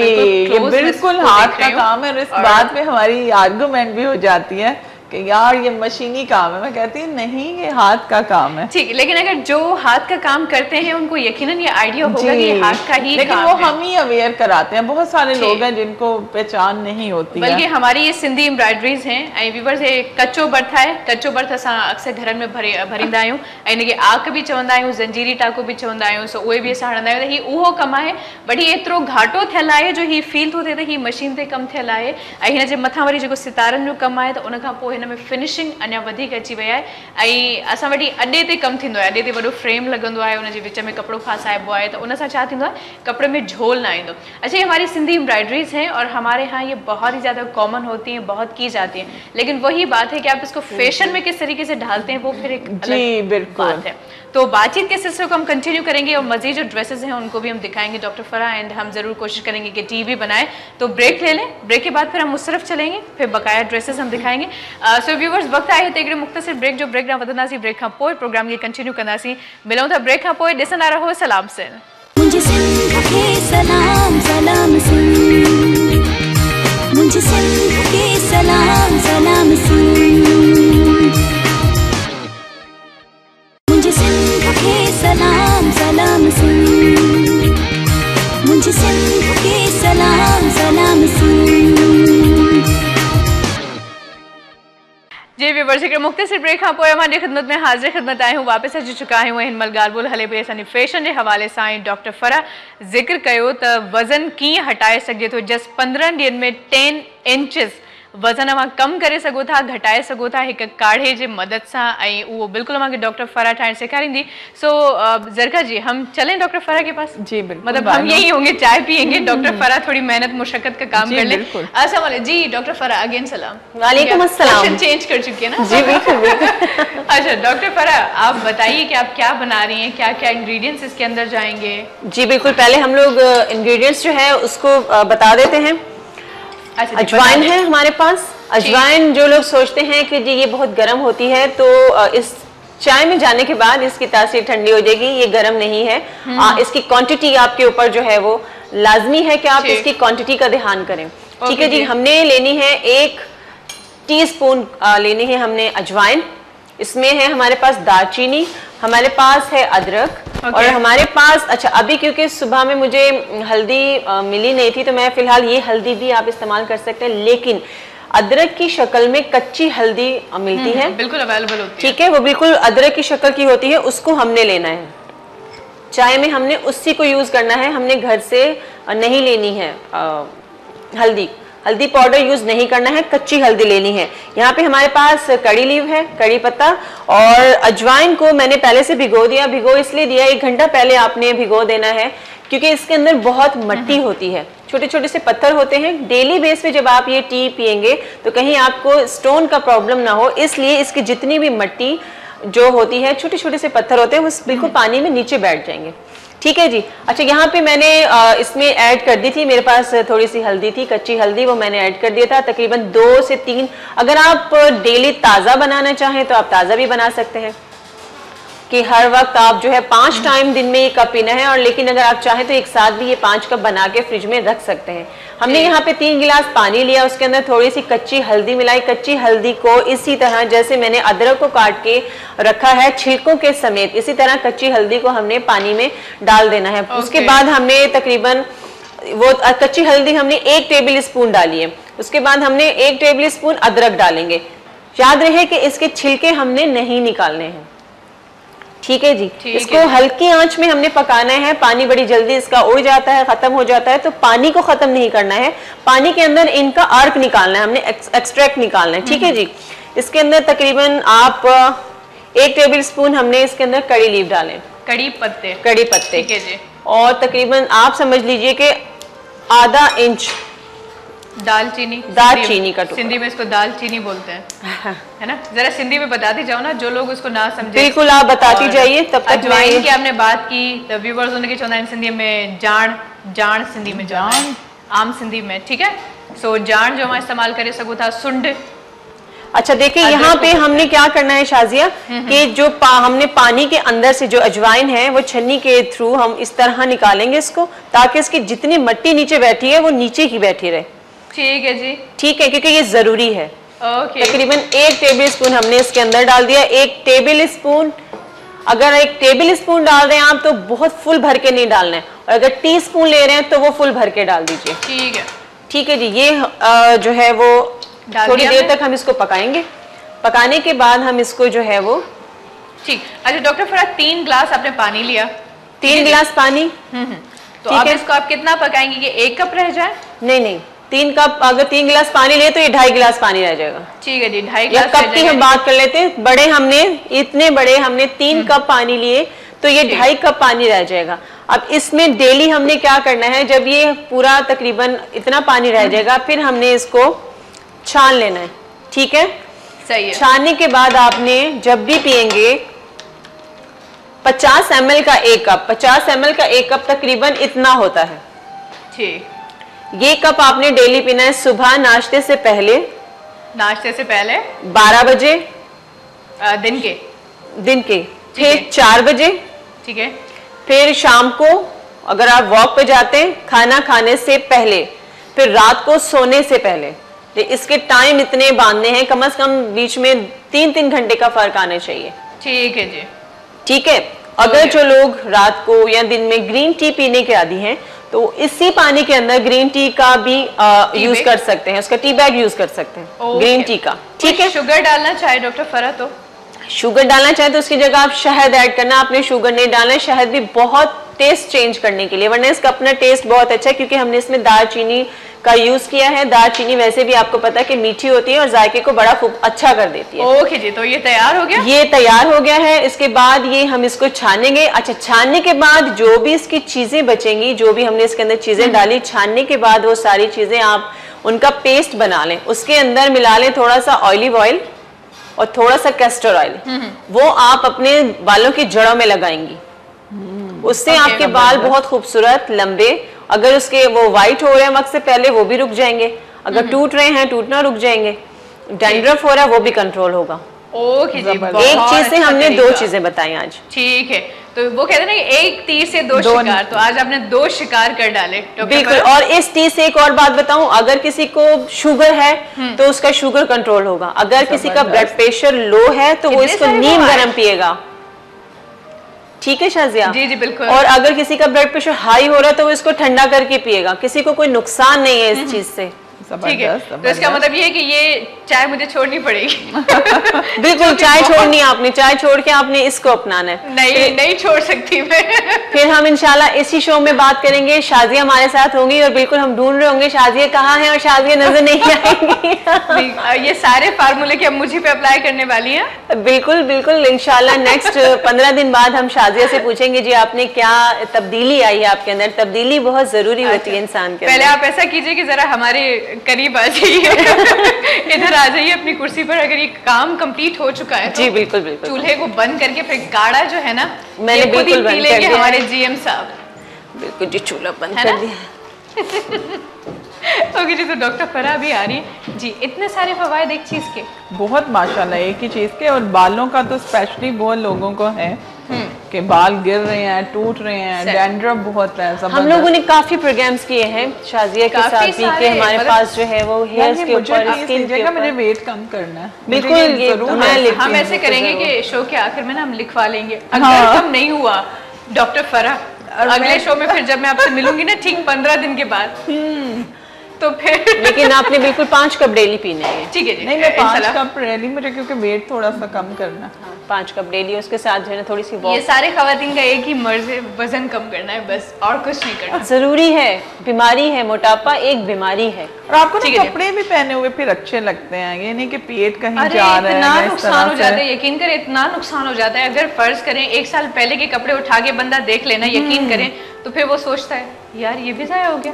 ये बिल्कुल हाथ का काम है। और इस बात पे हमारी आर्गुमेंट भी हो जाती है कि यार ये मशीनी काम है। मैं कहती हूँ नहीं, ये हाथ का काम है। ठीक, लेकिन अगर जो हाथ का काम करते हैं उनको यकीनन ये आइडिया होगा कि हाथ का ही लेकिन काम वो है। हम ही अवेयर कराते हैं। बहुत सारे लोग हैं जिनको पहचान नहीं होती है। बल्कि हमारी ये सिंधी एम्ब्रॉयडरीज हैं ऐं व्यूवर्स, ये कच्चो बर्थ है। कच्चो बर्थ असां अक्सर घरनि में भरींदा आहियूं ऐं हिनखे आक बि चवंदा आहियूं, ज़ंजीरी टाको बि चवंदा आहियूं। सो उहे बि असां हणंदा आहियूं त हीउ उहो कमु आहे, बट हीउ एतिरो घाटो थियल आहे जो हीउ फील थो थिए त हीउ मशीन ते कमु थियल आहे। ऐं हिन जे मथां वरी जेको सितारनि जो कमु आहे त उन खां पोइ हिन में फिनिशिंग अञा वधीक अची वई आहे। ऐं असां वटि अॾे ते कमु थींदो आहे, अॾे ते वॾो फ्रेम लॻंदो आहे, उनजे विच में कपिड़ो फासाइबो आहे, त उन सां छा थींदो आहे, कपिड़े में झोल ना ईंदो। अच्छा, ये हमारी सिंधी एम्ब्रॉयडरीज हैं और हमारे यहाँ ये बहुत ही ज़्यादा कॉमन होती हैं, बहुत की जाती हैं। लेकिन वही बात है कि आप इसको फैशन में किस तरीके से ढालते हैं वो फिर एक अलग बात है। तो बातचीत के सिलसिले को हम कंटिन्यू करेंगे और मज़ीद जो ड्रेसेस हैं उनको भी हम दिखाएंगे डॉक्टर फराह, एंड हम ज़रूर कोशिश करेंगे कि टीवी बनाए। तो ब्रेक ले लें, ब्रेक के बाद फिर हम उस तरफ चलेंगे, फिर बकाया ड्रेसेस हम दिखाएंगे। सो व्यूवर्स, वक्त आहे त हिकिड़े मुख़्तसिर ब्रेक जो, ब्रेक ना वधंदासीं, ब्रेक खां पोइ प्रोग्राम खे कंटिन्यू कंदासीं। मिलूं था ब्रेक खां पोइ, ॾिसंदा रहो सलाम सिंध। मुझे सिंध के सलाम सलाम सिंध, मुझे सिंध के सलाम सलाम सिंध। मुझे सिंध के सलाम सलाम सिंध, मुझे सिंध के सलाम सलाम सिंध। जी व्यूअर्स, हिकिड़ो मुख़्तसिर ब्रेक खां पोइ हमारी ख़िदमत में हाज़िर ख़िदमत आहियूं, वापसि अची चुका आहियूं। हिन महिल ॻाल्हि ॿोल हले पई असांजी फैशन जे हवाले सां। डॉक्टर फराह ज़िक्र कयो त वज़न कीअं हटाए सघिजे थो। जस्ट 15 ॾींहंनि में 10 इंचिस वज़न अवां कम करे सघो था, घटाए सघो था हिकु काढ़े जे मदद सां, ऐं उहो बिल्कुलु अवांखे डॉक्टर फराह ठाहिण सेखारींदी। सो ज़रका जी, हम चलें डॉक्टर फराह के पास? जी बिल्कुल, मतलब हम यही होंगे, चाय पियेंगे, डॉक्टर फराह थोड़ी मेहनत मुशक्कत का काम कर ले। अस्सलाम वालेकुम जी डॉक्टर फराह, अगेन सलाम। वालेकुम अस्सलाम। चेंज कर चुकी है ना? जी बिल्कुल। अच्छा डॉक्टर फराह, आप बताइए कि आप क्या बना रही हैं, क्या क्या इंग्रेडिएंट्स इसके अंदर जाएंगे? जी बिल्कुल, पहले हम लोग इंग्रेडिएंट्स जो है उसको बता देते हैं। अच्छा, अजवाइन है हमारे पास। अजवाइन जो लोग सोचते हैं कि जी ये बहुत गर्म होती है, तो इस चाय में जाने के बाद इसकी तासीर ठंडी हो जाएगी। ये गर्म नहीं है। इसकी क्वांटिटी आपके ऊपर जो है वो लाजमी है कि आप इसकी क्वांटिटी का ध्यान करें। ठीक है जी। हमने लेनी है 1 टीस्पून लेनी है हमने अजवाइन। इसमें है हमारे पास दालचीनी, हमारे पास है अदरक और हमारे पास, अच्छा अभी क्योंकि सुबह में मुझे हल्दी मिली नहीं थी तो मैं फिलहाल ये हल्दी भी आप इस्तेमाल कर सकते हैं, लेकिन अदरक की शक्ल में कच्ची हल्दी मिलती है, बिल्कुल अवेलेबल होती है। ठीक है, वो बिल्कुल अदरक की शक्ल की होती है, उसको हमने लेना है। चाय में हमने उसी को यूज करना है, हमने घर से नहीं लेनी है हल्दी पाउडर यूज नहीं करना है, कच्ची हल्दी लेनी है। यहाँ पे हमारे पास कड़ी लीव है, कड़ी पत्ता, और अजवाइन को मैंने पहले से भिगो दिया। भिगो इसलिए दिया, 1 घंटा पहले आपने भिगो देना है, क्योंकि इसके अंदर बहुत मट्टी होती है, छोटे छोटे से पत्थर होते हैं। डेली बेस पे जब आप ये टी पियेंगे तो कहीं आपको स्टोन का प्रॉब्लम ना हो, इसलिए इसकी जितनी भी मट्टी जो होती है, छोटे छोटे से पत्थर होते हैं, वो बिल्कुल पानी में नीचे बैठ जाएंगे। ठीक है जी। अच्छा, यहाँ पे मैंने इसमें ऐड कर दी थी, मेरे पास थोड़ी सी हल्दी थी, कच्ची हल्दी, वो मैंने ऐड कर दिया था, तकरीबन 2 से 3। अगर आप डेली ताज़ा बनाना चाहें तो आप ताज़ा भी बना सकते हैं, कि हर वक्त आप जो है 5 टाइम दिन में ये कप पीना है, और लेकिन अगर आप चाहें तो एक साथ भी ये 5 कप बना के फ्रिज में रख सकते हैं। हमने यहाँ पे 3 गिलास पानी लिया, उसके अंदर थोड़ी सी कच्ची हल्दी मिलाई। कच्ची हल्दी को इसी तरह जैसे मैंने अदरक को काट के रखा है छिलकों के समेत, इसी तरह कच्ची हल्दी को हमने पानी में डाल देना है। उसके बाद हमने तकरीबन वो कच्ची हल्दी हमने 1 टेबल स्पून डाली है। उसके बाद हमने 1 टेबल स्पून अदरक डालेंगे। याद रहे कि इसके छिलके हमने नहीं निकालने हैं। ठीक है जी। इसको हल्की आंच में हमने पकाना है। पानी बड़ी जल्दी इसका उड़ जाता है, खत्म हो जाता है, तो पानी को खत्म नहीं करना है, पानी के अंदर इनका अर्क निकालना है, हमने एक्सट्रैक्ट निकालना है। ठीक है जी। इसके अंदर तकरीबन आप 1 टेबल स्पून हमने इसके अंदर कड़ी लीव डालें, कड़ी पत्ते। ठीक है जी। और तकरीबन आप समझ लीजिए कि आधा इंच दालचीनी का टुकड़ा। सिंधी में इसको दालचीनी बोलते हैं, है ना? जरा सिंधी में बताती जाओ ना, जो लोग उसको ना समझे। बिल्कुल, आप बताती जाइए। तब तक अजवाइन की आपने बात की, तो व्यूअर्स उनके चौंदा सिंधी में जान सिंधी में जान, आम सिंधी में। ठीक है, सो जान जो हम इस्तेमाल करे सको था, सुंड। अच्छा देखिए, यहाँ पे हमने क्या करना है शाजिया, कि जो हमने पानी के अंदर से जो अजवाइन है वो छन्नी के थ्रू हम इस तरह निकालेंगे इसको, ताकि इसकी जितनी मिट्टी नीचे बैठी है वो नीचे ही बैठी रहे। ठीक है जी। ठीक है, क्योंकि ये जरूरी है। तकरीबन 1 टेबल स्पून हमने इसके अंदर डाल दिया। 1 टेबल स्पून, अगर 1 टेबल स्पून डाल रहे हैं आप तो बहुत फुल भर के नहीं डालना है, और अगर टीस्पून ले रहे हैं तो वो फुल भर के डाल दीजिए। ठीक है। ठीक है जी। ये जो है वो थोड़ी देर तक हम इसको पकाएंगे। पकाने के बाद हम इसको जो है वो, ठीक। अच्छा डॉक्टर फराह, 3 गिलास आपने पानी लिया, 3 गिलास पानी। तो अब इसको आप कितना पकाएंगे कि 1 कप रह जाए? नहीं, 3 कप। अगर 3 गिलास पानी लिए तो ये 2.5 गिलास पानी रह जाएगा। ठीक है जी, 2.5 गिलास। कप की हम बात कर लेते हैं, बड़े हमने इतने बड़े हमने 3 कप पानी लिए, तो ये 2.5 कप पानी रह जाएगा। अब इसमें डेली हमने क्या करना है, जब ये पूरा तकरीबन इतना पानी रह जाएगा, फिर हमने इसको छान लेना है। ठीक है, सही है। छानने के बाद आपने जब भी पियेंगे 50 ml का 1 कप, 50 ml का 1 कप तकरीबन इतना होता है। ठीक। ये कप आपने डेली पीना है सुबह नाश्ते से पहले। 12 बजे दिन के। फिर 4 बजे। ठीक है। फिर शाम को अगर आप वॉक पे जाते हैं, खाना खाने से पहले, फिर रात को सोने से पहले। इसके टाइम इतने बांधने हैं, कम से कम बीच में 3-3 घंटे का फर्क आना चाहिए। ठीक है जी। ठीक है। अगर जो लोग रात को या दिन में ग्रीन टी पीने के आदी हैं तो इसी पानी के अंदर ग्रीन टी का भी यूज कर सकते हैं, उसका टी बैग यूज कर सकते हैं ग्रीन टी का। ठीक है। शुगर डालना चाहे डॉक्टर फरा तो शुगर डालना चाहे तो उसकी जगह आप शहद ऐड करना, आपने शुगर नहीं डालना है। शहद भी बहुत टेस्ट चेंज करने के लिए, वरना इसका अपना टेस्ट बहुत अच्छा है क्योंकि हमने इसमें दालचीनी का यूज किया है। दालचीनी वैसे भी आपको पता है कि मीठी होती है और जायके को बड़ा खूब अच्छा कर देती है। ओके जी, तो ये तैयार हो गया, ये तैयार हो गया है। इसके बाद ये हम इसको छानेंगे। अच्छा, छानने के बाद जो भी इसकी चीजें बचेंगी, जो भी हमने इसके अंदर चीजें डाली, छानने के बाद वो सारी चीजें आप उनका पेस्ट बना लें। उसके अंदर मिला लें थोड़ा सा ऑलिव ऑयल और थोड़ा सा कैस्टर ऑयल। वो आप अपने बालों की जड़ों में लगाएंगी, उससे आपके बाल बहुत खूबसूरत लंबे, अगर उसके वो व्हाइट हो रहे हैं वक्त से पहले वो भी रुक जाएंगे, अगर टूट रहे हैं टूटना रुक जाएंगे, डैंड्रफ हो रहा है वो भी कंट्रोल होगा। ओके जी, एक चीज से हमने दो चीजें बताई आज। ठीक है, तो वो कहते हैं ना कि एक तीर से दो शिकार, तो आज आपने 2 शिकार कर डाले। बिल्कुल। और इस चीज से एक और बात बताऊं, अगर किसी को शुगर है तो उसका शुगर कंट्रोल होगा। अगर किसी का ब्लड प्रेशर लो है तो वो इसको नीम गर्म पिएगा। ठीक है शाजिया? जी जी बिल्कुल। और अगर किसी का ब्लड प्रेशर हाई हो रहा है तो वो इसको ठंडा करके पिएगा। किसी को कोई नुकसान नहीं है इस चीज से। ठीक है, तो इसका मतलब ये है कि ये चाय मुझे छोड़नी पड़ेगी। बिल्कुल, चाय छोड़नी है आपने, चाय छोड़ के आपने इसको अपनाना है। नहीं छोड़ सकती मैं। फिर हम इंशाल्लाह इसी शो में बात करेंगे। शाजिया हमारे साथ होंगी और बिल्कुल हम ढूंढ रहे होंगे शाजिया कहाँ है और शाजिया नजर नहीं आएंगी। ये सारे फार्मूले की अब मुझे पे अप्लाई करने वाली हैं। बिल्कुल बिल्कुल, इंशाल्लाह नेक्स्ट 15 दिन बाद हम शाजिया से पूछेंगे जी आपने क्या तब्दीली आई है आपके अंदर। तब्दीली बहुत जरूरी होती है इंसान के। पहले आप ऐसा कीजिए कि जरा हमारे करीब आ जाइए, इधर आ जाइए अपनी कुर्सी पर। अगर ये काम कंप्लीट हो चुका है जी बिल्कुल बिल्कुल, चूल्हे को बंद करके फिर गाढ़ा जो है ना मैंने बिल्कुल बंद कर दिया हमारे जीएम साहब। बिल्कुल जी, चूल्हा बंद कर दिया। ओके जी, तो डॉक्टर फरा भी आ रही है जी। इतने सारे फवायद एक चीज के, बहुत माशाल्लाह एक ही चीज के। और बालों का तो स्पेशली बहुत लोगों को है कि बाल गिर रहे हैं, टूट रहे हैं, डैंड्रफ बहुत है। हम लोगों ने काफी प्रोग्राम्स किए हैं शाजिया के साथ भी कि हमारे पास जो है वो हेयर्स के ऊपर, स्किन के ऊपर। मुझे वेट कम करना है बिल्कुल। हम ऐसे करेंगे कि शो के आखिर में ना हम लिखवा लेंगे, अगर कम नहीं हुआ डॉक्टर फरा अगले शो में फिर जब मैं आपसे मिलूंगी ना ठीक 15 दिन के बाद तो फिर लेकिन आपने बिल्कुल 5 कप डेली पीने हैं। ठीक है जी। नहीं, मैं 5 कप डेली, मुझे क्योंकि वेट थोड़ा सा कम करना। 5 कप डेली, उसके साथ जो है ना थोड़ी सी वॉक। ये सारे खवातीन का एक ही मर्ज है, वजन कम करना है बस, और कुछ नहीं करना। जरूरी है, बीमारी है, मोटापा एक बीमारी है। और आपको ना कपड़े भी पहने हुए फिर अच्छे लगते हैं, ये नहीं कि पेट कहीं जा रहा है। इतना नुकसान हो जाता है, यकीन करें इतना नुकसान हो जाता है। अगर फर्ज करें 1 साल पहले के कपड़े उठा के बंदा देख लेना, यकीन करें, तो फिर वो सोचता है यार ये भी जाया हो गया,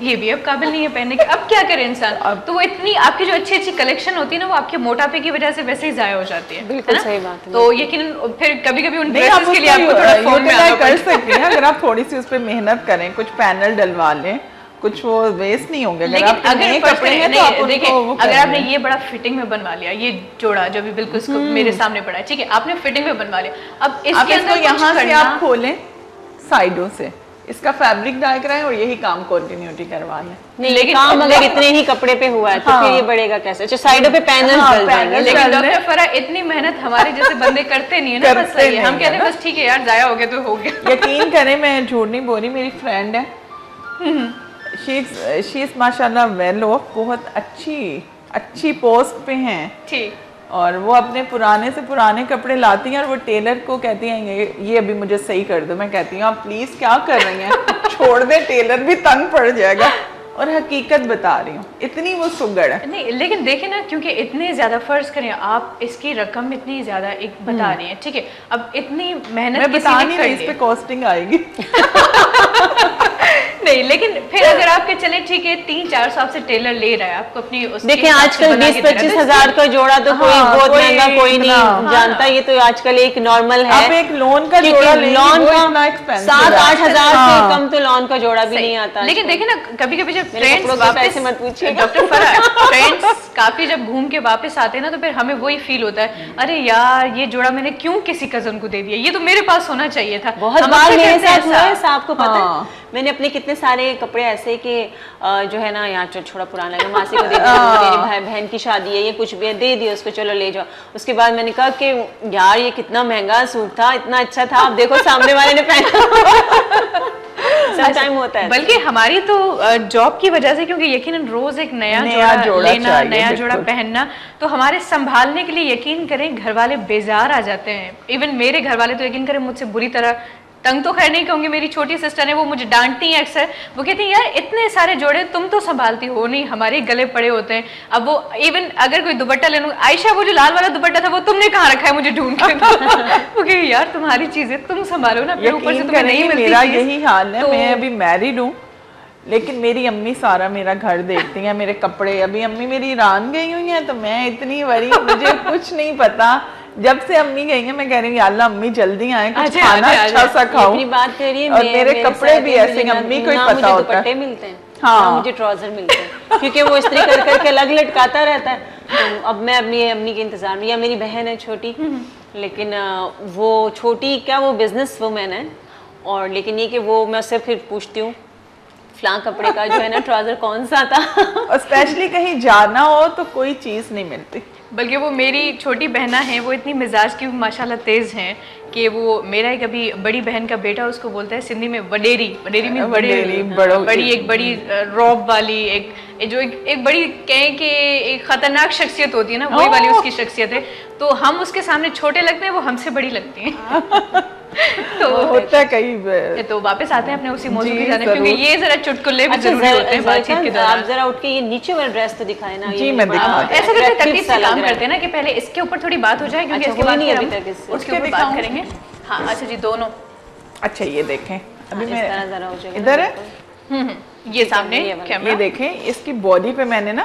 ये भी अब काबिल नहीं है पहनने के, अब क्या करे इंसान। तो वो इतनी आपकी जो अच्छी अच्छी कलेक्शन होती है ना वो आपके मोटापे की वजह से वैसे ही जाया हो जाती है। बिल्कुल सही बात है। तो यकीन फिर कभी कभी उन ड्रेसेस के लिए आपको थोड़ा फॉर्म में आना कर सकते हैं अगर आप थोड़ी सी उस पर मेहनत करें, कुछ पैनल डलवा लें, कुछ वो वेस्ट नहीं होंगे। लेकिन अगर कपड़े हैं तो आप देखिए, अगर आपने ये बड़ा फिटिंग में बनवा लिया, ये जोड़ा जो भी बिल्कुल मेरे सामने पड़ा है, ठीक है, आपने फिटिंग में बनवा लिया, अब इसके अंदर यहाँ से आप खोलें साइडों से, इसका फैब्रिक डाल कराएं और यही काम कंटिन्यूटी करवा लें। नहीं, लेकिन काम अगर इतने ही कपड़े पे हुआ है तो फिर ये बढ़ेगा कैसे? अच्छा, साइडों पे पैनल डल जाएंगे। लेकिन डॉक्टर फरा इतनी मेहनत हमारे जैसे बंदे करते नहीं है ना, बस सही है, हम कहते हैं बस ठीक है यार जाया हो गया तो हो गया। यकीन करें, मैं झूठ नहीं बोल रही, मेरी फ्रेंड है, शी इज माशाल्लाह वेल ऑफ, बहुत अच्छी पोस्ट पे हैं, ठीक, और वो अपने पुराने से पुराने कपड़े लाती हैं और वो टेलर को कहती हैं ये अभी मुझे सही कर दो। मैं कहती हूँ आप प्लीज क्या कर रही हैं, छोड़ दे, टेलर भी तंग पड़ जाएगा। और हकीकत बता रही हूँ, इतनी वो सुगड़ है। नहीं लेकिन देखें ना, क्योंकि इतने ज्यादा फर्ज करें आप, इसकी रकम इतनी ज्यादा एक बता रही हैं, ठीक है, अब इतनी मेहनत मैं बता नहीं रही, इस पे कॉस्टिंग आएगी। नहीं, लेकिन फिर अगर आपके चले ठीक है 300-400 आपसे टेलर ले रहा है, आपको अपनी देखिए आजकल 20-25 हजार का जोड़ा तो कोई बहुत महंगा कोई नहीं जानता, ये तो आजकल एक नॉर्मल है। आप एक लोन का जोड़ा लोन का 7-8 हजार से कम तो लोन का जोड़ा भी नहीं आता। लेकिन देखिए ना, कभी कभी जब फ्रेंड्स वापस मत पूछिए डॉक्टर फरा, फ्रेंड्स काफी जब घूम के वापस आते हैं ना तो फिर हमें वही फील होता है, अरे यार ये जोड़ा मैंने क्यों किसी कजन को दे दिया, ये तो मेरे पास होना चाहिए था। बहुत बार मेरे साथ हुआ है, आपको पता है मैंने अपने कितने सारे कपड़े ऐसे कि जो है ना यहाँ थोड़ा पुराना लगा, मासी को दे दिया, मेरे भाई बहन की शादी है, ये कुछ भी है, दे दिया उसको, चलो ले जाओ। उसके बाद मैंने कहा कि यार ये कितना महंगा सूट था, इतना अच्छा था, अब देखो सामने वाले ने पहना। टाइम होता है। बल्कि हमारी तो जॉब की वजह से, क्योंकि यकीनन रोज एक नया जोड़ा लेना, नया जोड़ा पहनना, तो हमारे संभालने के लिए यकीन करें घर वाले बेजार आ जाते हैं। इवन मेरे घर वाले तो यकीन करें मुझसे बुरी तरह, तंग तो खैर नहीं कहूंगी, मेरी छोटी सिस्टर है वो मुझे डांटती हैं अक्सर, वो कहती हैं यार इतने सारे जोड़े तुम तो संभालती हो नहीं, हमारे गले पड़े होते हैं। अब वो इवन अगर कोई दुपट्टा ले लूं, आयशा वो जो लाल वाला दुपट्टा था वो तुमने कहाँ रखा है, मुझे ढूंढ के वो कहे यार तुम्हारी चीजें तुम संभालो ना, फिर ऊपर से तुम्हें नहीं मिलती। मेरा यही हाल है, मैं अभी मैरिड हूँ, लेकिन मेरी अम्मी सारा मेरा घर देखती हैं, मेरे कपड़े। अभी अम्मी मेरी ईरान गई हुई है तो मैं इतनी वरी, मुझे कुछ नहीं पता। जब से अम्मी गई हैं मैं कह रही हूँ यार अम्मी जल्दी आए, कुछ खाना अच्छा सा खाऊं। बात करिए, और मेरे कपड़े भी ऐसे अम्मी को ही पता होता है। दुपट्टे मिलते हैं, हाँ मुझे ट्राउजर मिलते हैं, क्योंकि वो इस्त्री कर करके अलग लटकाता रहता है। तो अब मैं अपनी अम्मी के इंतजार में, या मेरी बहन है छोटी, लेकिन वो छोटी क्या वो बिजनेस वुमेन है, और लेकिन ये कि वो मैं उससे फिर पूछती हूँ फलां कपड़े का जो है ना ट्राउजर कौन सा था। और स्पेशली कहीं जाना हो तो कोई चीज नहीं मिलती। बल्कि वो मेरी छोटी बहना है, वो इतनी मिजाज की माशाल्लाह तेज हैं कि वो मेरा एक अभी बड़ी बहन का बेटा उसको बोलता है सिंधी में वडेरी, वडेरी में बड़ी एक बड़ी रौब वाली, एक बड़ी कहें कि एक खतरनाक शख्सियत होती है ना, वही वाली उसकी शख्सियत है। तो हम उसके सामने छोटे लगते हैं, वो हमसे बड़ी लगती हैं। तो होता है कहीं। तो वापस आते हैं अपने उसी मौजूद की जाने, क्योंकि ये जरा चुटकुले भी जरूरी होते हैं बातचीत के दौरान। आप जरा उठ के ये नीचे वाला ड्रेस तो दिखाए ना। जी मैं दिखा ऐसा करते तकलीफ से काम करते हैं ना कि पहले इसके ऊपर थोड़ी बात हो जाए, क्योंकि इसके बाद नहीं अभी तक उसके ऊपर बात करेंगे। हाँ अच्छा जी, दोनों। अच्छा ये देखें, अभी मैं जरा हो जाएगा इधर है, ये सामने कैमरा, ये देखें, इसकी बॉडी पे मैंने ना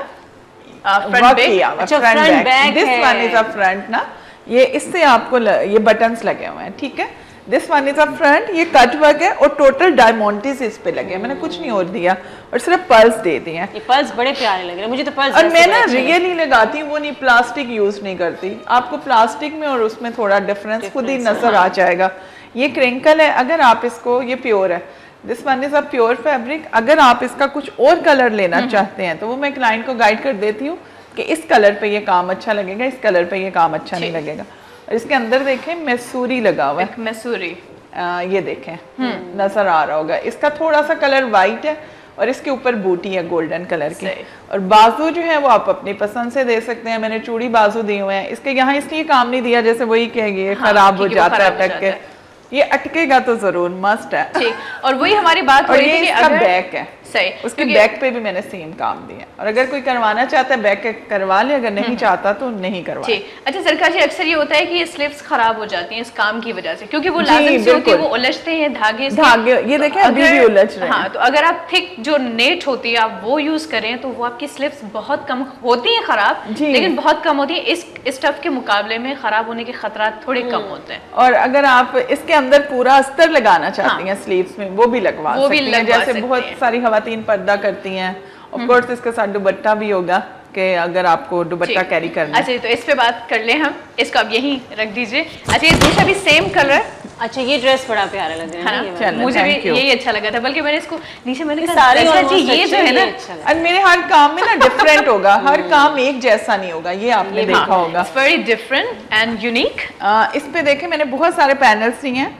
फ्रंट बैक, अच्छा front back, this one is a front ना, ये इससे आपको ये बटन्स लगे हुए हैं, ठीक है। This one is a front, ये कट वर्क है और टोटल डायमंड्स इस पे लगे हैं, मैंने कुछ नहीं और दिया और सिर्फ पर्ल्स दे दिए हैं। ये पर्ल्स बड़े प्यारे लग रहे हैं मुझे तो पर्ल्स। और मैं ना रियली लगाती हूँ, वो नहीं प्लास्टिक यूज नहीं करती। आपको प्लास्टिक में और उसमें थोड़ा डिफरेंस खुद ही नजर आ जाएगा। ये क्रिंकल है, अगर आप इसको, ये प्योर है, this one is a pure fabric. अगर आप इसका कुछ और कलर लेना चाहते हैं तो वो मैं क्लाइंट को गाइड कर देती हूँ कि इस कलर पे ये काम अच्छा लगेगा, इस कलर पे ये काम अच्छा नहीं लगेगा। और इसके अंदर देखें मैसूरी लगा हुआ है, मैसूरी, ये देखें नजर आ रहा होगा। इसका थोड़ा सा कलर वाइट है और इसके ऊपर बूटी है गोल्डन कलर की। और बाजू जो है वो आप अपनी पसंद से दे सकते हैं। मैंने चूड़ी बाजू दिए हुए हैं। इसके यहाँ इसलिए काम नहीं दिया जैसे वही कहेंगे खराब हो जाता है अटक के, ये अटकेगा तो जरूर मस्ट है। ठीक, और वही हमारी बात हो रही थी कि अगर बैक है सही, उसके बैक पे भी मैंने सेम काम दिया। और अगर कोई करवाना चाहता है बैक करवा ले, अगर नहीं चाहता तो नहीं करवा। अच्छा सरकार जी, अक्सर ये होता है कि ये स्लीव्स खराब हो जाती हैं इस काम की वजह से, क्योंकि वो लाजिम से होती है, वो उलझते हैं धागे, ये देखें अभी भी उलझ रहे हैं। हाँ, तो अगर आप थिक जो नेट होती है आप वो यूज करें तो वो आपकी स्लीव्स बहुत कम होती हैं खराब, लेकिन बहुत कम होती है। इस स्टफ के मुकाबले में खराब होने के खतरात थोड़े कम होते हैं। और अगर आप इसके अंदर पूरा अस्तर लगाना चाहती हैं स्लीव्स में, वो भी लगवा सकती हैं। जैसे बहुत सारी खवातीन पर्दा करती हैं, ऑफ कोर्स इसके साथ दुपट्टा भी होगा कि अगर आपको दुपट्टा कैरी करना है। अच्छा तो इस पे बात कर ले हम, इसको आप यहीं रख दीजिए। अच्छा ये दूसरा भी सेम कलर। अच्छा ये ड्रेस बड़ा प्यारा लग रहा है, मुझे भी यही अच्छा लगा था, बल्कि मैंने इसको नीचे मैंने कहा ये जो है ना, और मेरे हर काम में ना डिफरेंट होगा, हर काम एक जैसा नहीं होगा, ये आपने देखा होगा। Very different and unique. इस पे देखें मैंने बहुत सारे पैनल्स दिए हैं,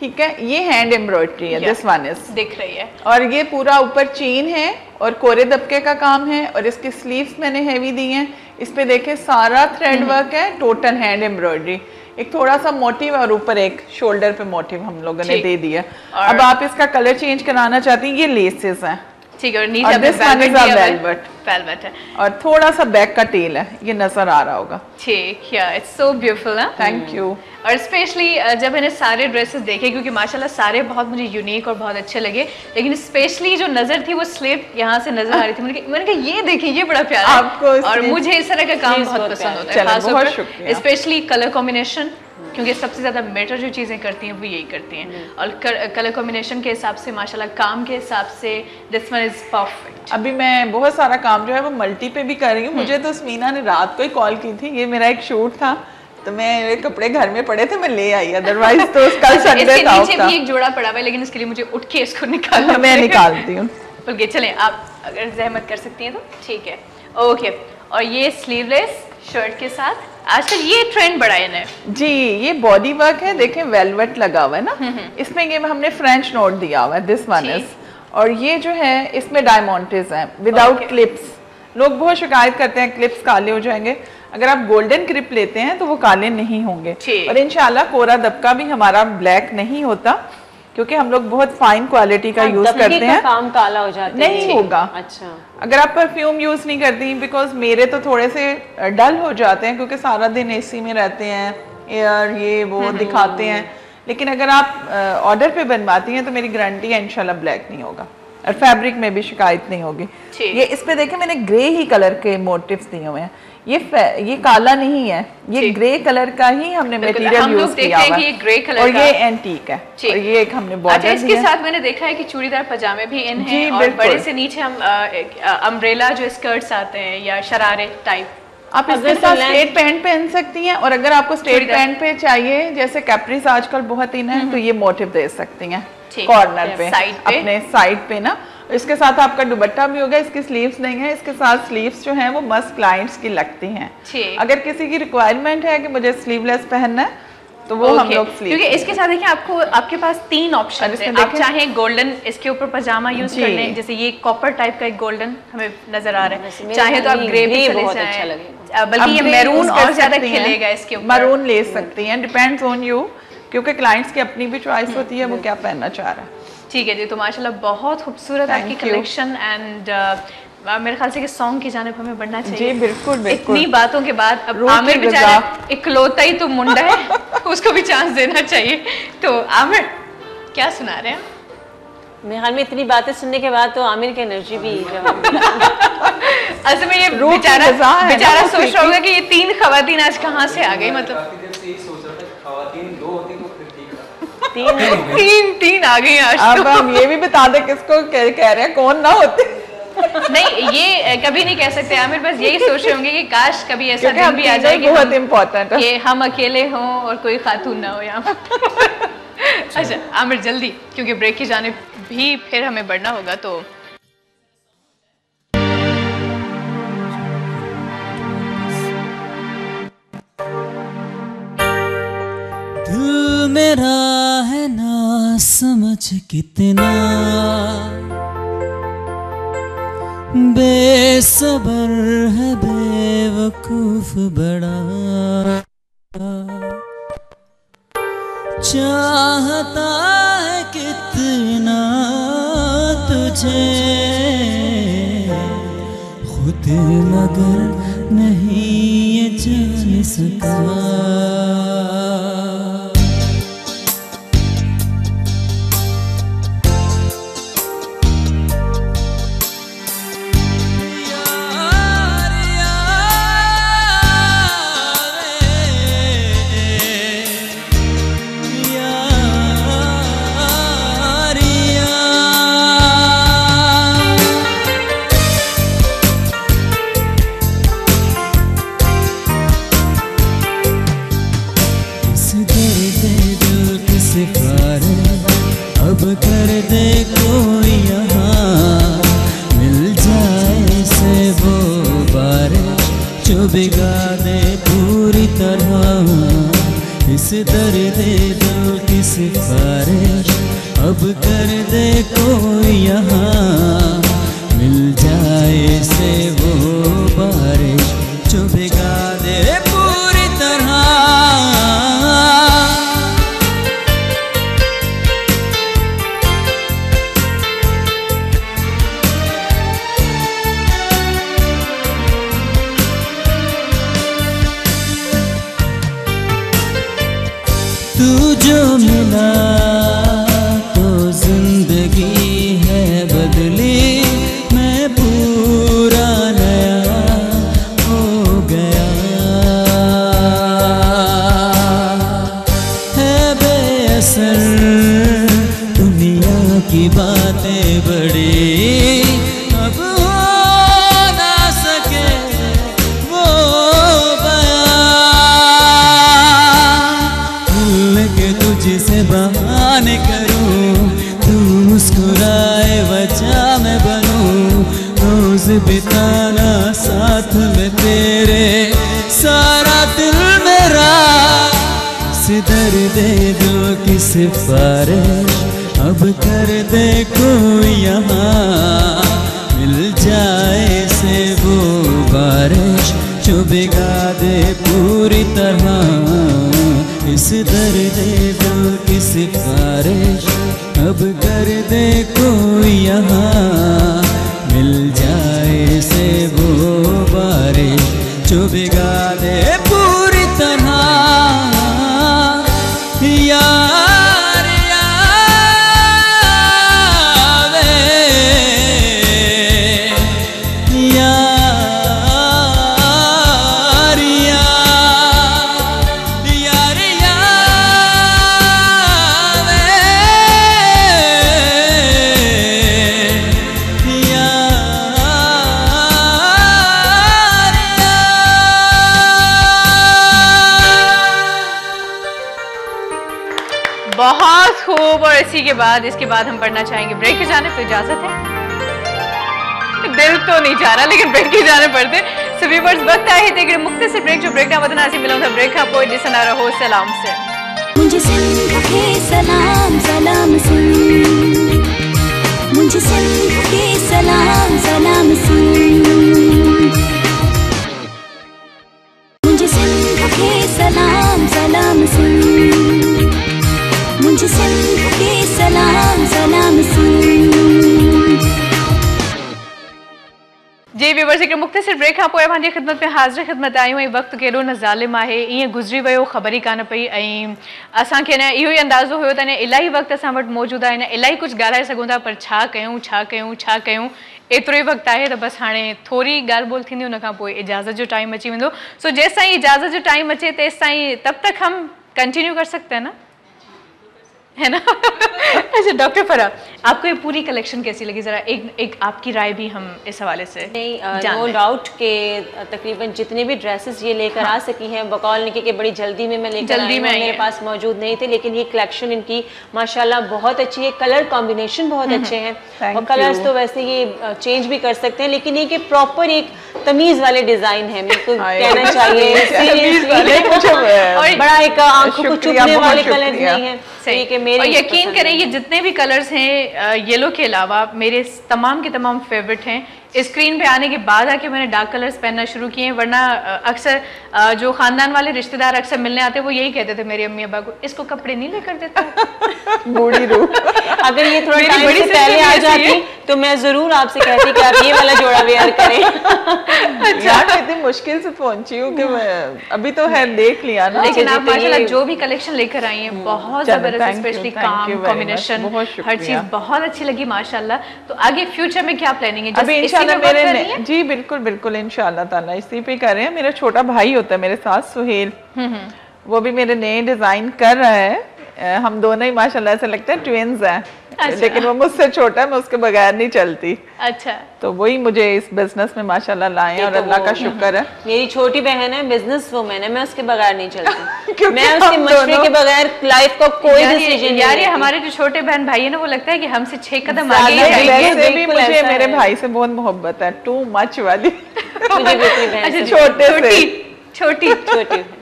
ठीक है। ये हैंड एम्ब्रॉयडरी है, दिस वन इज दिख रही है, और ये पूरा ऊपर चीन है और कोरे दबके का काम है। और इसकी स्लीव्स मैंने हैवी दी हैं। इस पे देखें सारा थ्रेड वर्क है, टोटल हैंड एम्ब्रॉयडरी। एक थोड़ा सा मोटिव और ऊपर एक शोल्डर पे मोटिव हम लोगों ने दे दिया। अब आप इसका कलर चेंज कराना चाहती हैं, ये लेसेस हैं, ठीक है। और नीचे वेलवेट है और थोड़ा सा बैक का टेल है, ये नजर आ रहा होगा। ठीक है, इट्स सो ब्यूटीफुल ना, थैंक यू। और स्पेशली जब मैंने सारे ड्रेसेस देखे, क्योंकि माशाल्लाह सारे बहुत मुझे यूनिक और बहुत अच्छे लगे, लेकिन स्पेशली जो नजर थी वो स्लीव यहाँ से नजर आ रही थी। मैंने कहा ये देखिए ये बड़ा प्यारा आपको है, और मुझे इस तरह का काम बहुत पसंद होता है, खासतौर स्पेशली कलर कॉम्बिनेशन, क्योंकि सबसे ज्यादा मैटर जो चीजें करती हैं वो यही करती हैं। और कलर कॉम्बिनेशन के हिसाब से माशाल्लाह, काम के हिसाब से दिस वन इज परफेक्ट। अभी मैं बहुत सारा काम जो है वो मल्टी पे भी कर रही हूँ। मुझे तो स्मीना ने रात को ही कॉल की थी, ये मेरा एक शूट था तो मैं ये कपड़े घर में पड़े थे, मैं ले आई, अदरवाइज तो कल संडे था। इसके नीचे भी एक जोड़ा पड़ा हुआ है, लेकिन इसके लिए मुझे उठ के इसको निकालना मैं निकालती हूँ। बल्कि चलें, आप अगर जहमत कर सकती हैं तो ठीक है। ओके, और ये स्लीवलेस शर्ट के साथ आजकल ये ट्रेंड बड़ा है जी। ये बॉडी वर्क है, देखें वेलवेट लगा हुआ है ना, इसमें ये हमने फ्रेंच नोट दिया हुआ है, दिस वन इज। और ये जो है इसमें डायमंड्स हैं विदाउट क्लिप्स। लोग बहुत शिकायत करते हैं क्लिप्स काले हो जाएंगे, अगर आप गोल्डन क्लिप लेते हैं तो वो काले नहीं होंगे। और इंशाल्लाह कोरा दबका भी हमारा ब्लैक नहीं होता, क्योंकि हम लोग बहुत फाइन क्वालिटी का यूज करते हैं, काम काला हो जाता है नहीं होगा। अच्छा, अगर आप परफ्यूम यूज नहीं करती, बिकॉज मेरे तो थोड़े से डल हो जाते हैं क्योंकि सारा दिन एसी में रहते हैं, एयर ये वो दिखाते हैं, लेकिन अगर आप ऑर्डर पे बनवाती हैं तो मेरी गारंटी है इंशाल्लाह ब्लैक नहीं होगा, और फैब्रिक में भी शिकायत नहीं होगी। ये इस पे देखें मैंने ग्रे ही कलर के मोटिव्स दिए हुए हैं, ये काला नहीं है, ये ग्रे कलर का ही हमने मटेरियल यूज किया हुआ है, ग्रे कलर और ये एंटीक है, और ये एक हमने बॉर्डर। अच्छा, इसके साथ मैंने देखा है कि चूड़ीदार पजामे भी इन हैं, और बड़े से नीचे हम अम्ब्रेला जो स्कर्ट्स आते हैं या शरारे टाइप, आप इसके साथ स्ट्रेट पैंट पहन सकती हैं, और अगर आपको स्ट्रेट पैंट पे चाहिए, जैसे कैप्रीज आजकल बहुत इन है, तो ये मोटिव दे सकती हैं कॉर्नर पे, अपने साइड पे ना। इसके साथ आपका दुपट्टा भी होगा, इसकी स्लीव्स नहीं है, इसके साथ स्लीव्स जो हैं वो मस्त क्लाइंट्स की लगती हैं। अगर किसी की रिक्वायरमेंट है कि मुझे स्लीवलेस पहनना है तो वो हम लोग स्लीव, क्योंकि इसके साथ देखिए आपको आपके पास 3 ऑप्शन हैं। आप चाहे गोल्डन इसके ऊपर पजामा यूज कर लें, जैसे ये कॉपर टाइप का एक गोल्डन हमें नजर आ रहा है, चाहे तो आप ग्रे भी चले जाएं, बल्कि ये मैरून और ज्यादा खिलेगा इसके ऊपर, मैरून ले सकती हैं, डिपेंड्स ऑन यू, क्योंकि क्लाइंट्स की अपनी भी चॉइस होती है वो क्या पहनना चाह रहा है। ठीक है जी, तो माशाल्लाह बहुत खूबसूरत आपकी कलेक्शन, एंड मेरे ख्याल से कि सॉन्ग की जानिब हमें बढ़ना चाहिए। जी बिल्कुल बिल्कुल। इतनी बातों के बाद अब आमिर बेचारा इकलौता ही तो मुंडा है, उसको भी चांस देना चाहिए। तो आमिर क्या सुना रहे हैं? मेरे ख्याल में इतनी बातें सुनने के बाद तो आमिर की एनर्जी भी असल में ये बेचारा सोच रहा होगा कि ये 3 खवातीन आज कहाँ से आ गई, मतलब तीन आ गई आज। अब हम ये भी बता दें किसको कह रहे हैं, कौन ना होते। नहीं, ये कभी नहीं कह सकते आमिर, बस यही सोच रहे होंगे कि काश कभी ऐसा दिन भी आ जाए कि बहुत इम्पोर्टेंट है कि हम अकेले हों और कोई खातून ना हो यहाँ पर। अच्छा आमिर जल्दी, क्योंकि ब्रेक की जानिब भी फिर हमें बढ़ना होगा, तो दिल मेरा है ना समझ कितना बेसबर है, बेवकूफ बड़ा चाहता है कितना तुझे खुद, मगर नहीं ये जान सका। अब कर दे कोई यहाँ, मिल जाए से वो बारिश जो भिगा दे पूरी तरह इस दर्द दिल की सिफारिश। अब कर दे कोई यहाँ, मिल जाए से वो बारिश जो भिगा दे पूरी तरह। तू जो मिला तो जिंदगी है बदली, मैं पूरा नया हो गया। है बेअसर दुनिया की बातें बड़ी, अब हो ना सके वो बयां। दे दिल की सिफारिश, अब कर दे कोई यहाँ, मिल जाए से वो बारिश जो भिगा दे पूरी तरह। इस दर्द दिल की सिफारिश, अब कर दे कोई यहाँ, मिल जाए से वो बारिश जो भिगा दे पूरी तरह। यार बहुत खूब। और इसी के बाद इसके बाद हम पढ़ना चाहेंगे ब्रेक की जाने, तो इजाजत है, दिल तो नहीं चाह रहा लेकिन ब्रेक की जाने पड़ते। सो व्यूअर्स, वक्त आए थे मुख्तसर ब्रेक जो ब्रेक ना वतना से मिला था ब्रेक आपको दिसना रहो सलाम से। मुझे सिंध के सलाम सलाम सुन, मुझे सिंध के सलाम सलाम सुन, मुझे सिंध के सलाम सलाम सुन, मुझे सिंध के सलाम सलाम सुन। जी व्यूअर्स, एक मुख्तसर ब्रेक खां पोइ पंहिंजी ख़िदमत में हाज़िर ख़िदमत आहियूं। ऐं वक़्तु कहिड़ो न ज़ालिम आहे, ईअं गुज़री वियो ख़बर ई कान पई। ऐं असांखे न इहो ई अंदाज़ो हुयो त न इलाही वक़्तु असां वटि मौजूदु आहे, न इलाही कुझु ॻाल्हाए सघूं था, पर छा कयूं छा कयूं छा कयूं। एतिरो ई वक़्तु आहे त बसि हाणे थोरी ॻाल्हि ॿोल थींदी, उन खां पोइ इजाज़त जो टाइम अची वेंदो। सो जेसि ताईं इजाज़त जो टाइम अचे तेसि ताईं तब तक हम कंटिन्यू कर सकते हैं ना, है ना। अच्छा डॉक्टर फराह, आपको ये पूरी कलेक्शन कैसी लगी, जरा एक आपकी राय भी हम इस हवाले से। नो डाउट के तकरीबन जितने भी ड्रेसेस ये लेकर आ सकी हैं, बकौल निकी के बड़ी जल्दी में मैं लेकर आई हूं, मेरे पास मौजूद नहीं थे, लेकिन ये कलेक्शन इनकी माशाल्लाह बहुत अच्छी है। कलर कॉम्बिनेशन बहुत अच्छे हैं और कलर्स तो वैसे ये चेंज भी कर सकते हैं, लेकिन ये कि प्रॉपर एक तमीज वाले डिजाइन है, मेरे को कहना चाहिए। और बड़ा एक आंखों को चुभने वाले कलर नहीं है। और यकीन करें ये जितने भी कलर्स हैं येलो के अलावा मेरे तमाम के तमाम फेवरेट हैं। स्क्रीन पे आने के बाद आके मैंने डार्क कलर्स पहनना शुरू किए हैं, वरना अक्सर जो खानदान वाले रिश्तेदार अक्सर मिलने आते वो यही कहते थे मेरे अम्मी अब्बा को, इसको कपड़े नहीं लेकर देते। बूढ़ी रूह। अगर ये थोड़ा टाइम से पहले आ जाती तो मैं जरूर आपसे कहती कि आप ये वाला जोड़ा वेयर करें। यार इतनी मुश्किल से पहुंची हूँ कि अभी तो है देख लिया ना, लेकिन आप माशाल्लाह जो भी कलेक्शन लेकर आई हैं बहुत जबरदस्त, स्पेशली काम कॉम्बिनेशन हर चीज बहुत अच्छी लगी माशाल्लाह। तो आगे फ्यूचर में क्या प्लानिंग है? अभी इंशाल्लाह मेरे जी बिल्कुल बिल्कुल इंशाल्लाह ताला इसी पे कर रहे हैं। मेरा छोटा भाई होता है मेरे साथ सुहेल, वो भी मेरे नए डिजाइन कर रहा है। हम दोनों ही माशाल्लाह ऐसा लगता है ट्विन्स हैं। अच्छा। लेकिन वो मुझसे छोटा है, मैं उसके बगैर नहीं चलती। अच्छा। तो वही मुझे इस बिजनेस में माशाल्लाह लाए और अल्लाह का शुक्र है। मेरी छोटी बहन है, बिजनेस वुमन है, मैं उसके बगैर नहीं चलती। मैं उसके मशवरे के बगैर लाइफ का कोई डिसीजन नहीं। यार ये हमारे जो छोटे बहन भाई है ना, वो लगता है कि हमसे 6 कदम आगे है। वैसे भी मुझे मेरे भाई से बहुत मोहब्बत है, टू मच वाली। मुझे भी अपनी बहन से छोटी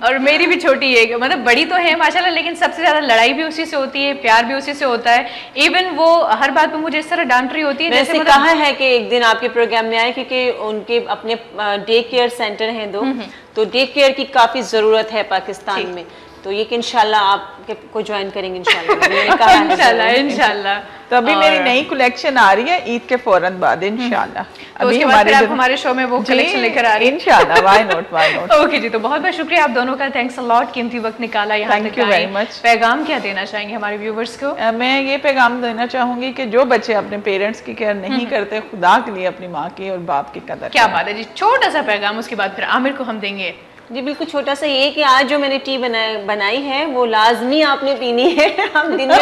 और मेरी भी छोटी है, मतलब बड़ी तो है माशाल्लाह, लेकिन सबसे ज्यादा लड़ाई भी उसी से होती है, प्यार भी उसी से होता है। इवन वो हर बात पे मुझे इस तरह डांट रही होती है। वैसे कहा है कि एक दिन आपके प्रोग्राम में आए, क्योंकि उनके अपने डे केयर सेंटर हैं 2, तो डे केयर की काफी जरूरत है पाकिस्तान में, तो ये कि इंशाल्लाह आपको ज्वाइन करेंगे इंशाल्लाह। इंशाल्लाह। तो अभी मेरी नई कलेक्शन आ रही है ईद के फौरन बाद इंशाल्लाह। तो उसके बाद फिर आप हमारे शो में वो कलेक्शन लेकर आ रही हैं इंशाल्लाह। Why not. ओके जी, तो बहुत बहुत शुक्रिया आप दोनों का, थैंक्स अ लॉट, कीमती वक्त निकाला यहाँ तक। Thank you very much. पैगाम क्या देना चाहेंगे हमारे व्यूवर्स को? मैं ये पैगाम देना चाहूंगी कि जो बच्चे अपने पेरेंट्स की केयर नहीं करते, खुदा के लिए अपनी माँ की और बाप की कदर। क्या बात है जी, छोटा सा पैगाम, उसके बाद फिर आमिर को हम देंगे। जी बिल्कुल छोटा सा ये कि आज जो मैंने टी बनाई है वो लाजमी आपने पीनी है। हम दिन में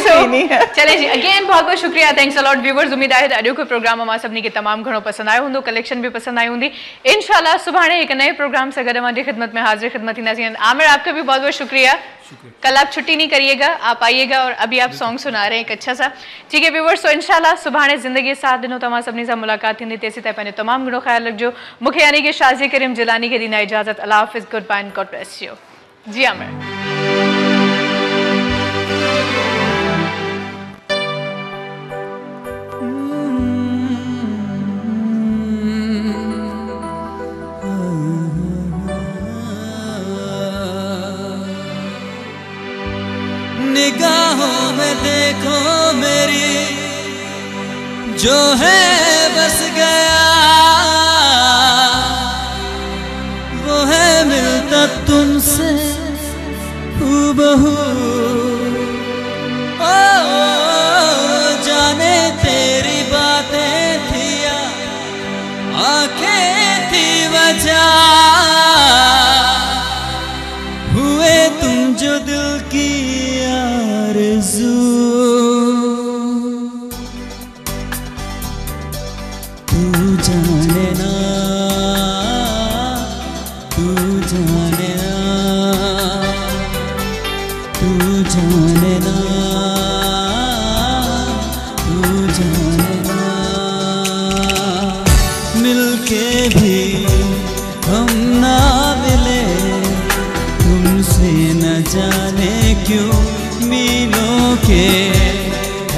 पीनी है। चले जी, अगेन बहुत बहुत शुक्रिया, थैंक्स अ लॉट व्यूवर्स। उम्मीद आहे अॼु को प्रोग्राम अमां सभिनी खे तमामु घणो पसंदि आयो हूंदो, कलेक्शन भी पसंद आई हूंदी। इंशाल्लाह सुभाणे एक नए प्रोग्राम से गॾु हमारी खिदमत में हाजिर खिदमत थींदासीं। आमिर आपका भी बहुत बहुत शुक्रिया। कल आप छुट्टी नहीं करिएगा, आप आइएगा और अभी आप सॉन्ग सुना रहे हैं एक अच्छा सा। ठीक है व्यूवर्स, तो इंशाल्लाह सुभाणे ज़िंदगी साथ ॾिनो तव्हां सभिनी सां मुलाक़ात थींदी। तेसीं ताईं पंहिंजो तमामु घणो ख़्यालु रखिजो। मूंखे यानी कि शाज़ी करीम जिलानी खे ॾींदा इजाज़त। अल्लाह हाफ़िज़, good bye and God bless you. जी आमिर। निगाहों में देखो मेरी जो है बस गया, वो है मिलता तुमसे हूबहू। ओ जाने तेरी बातें थी या आंखें थी वजह, हुए तुम जो दिल की आरज़ू। तू जाने ना, तू जाने ना, तू जाने ना, तू जाने ना। मिलके भी हम ना मिले, तुमसे न जाने क्यों मीलों के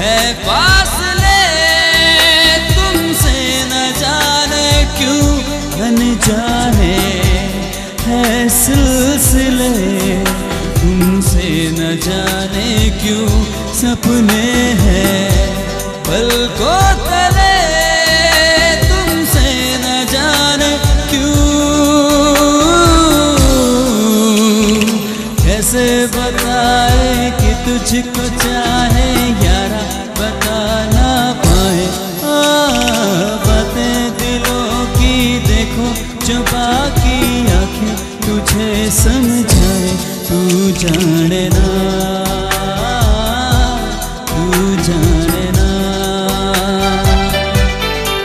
है फासले, तुमसे न जाने क्यों अनजाने है सिलसिले, तुमसे न जाने क्यों सपने हैं पलकों तले, तुमसे न जाने कैसे बताए कि तुझको चाहे यारा, बता ना पाए बातें दिलों की। देखो जो बाकी आंखें तुझे समझाए, तू जाने ना, तू जाने ना,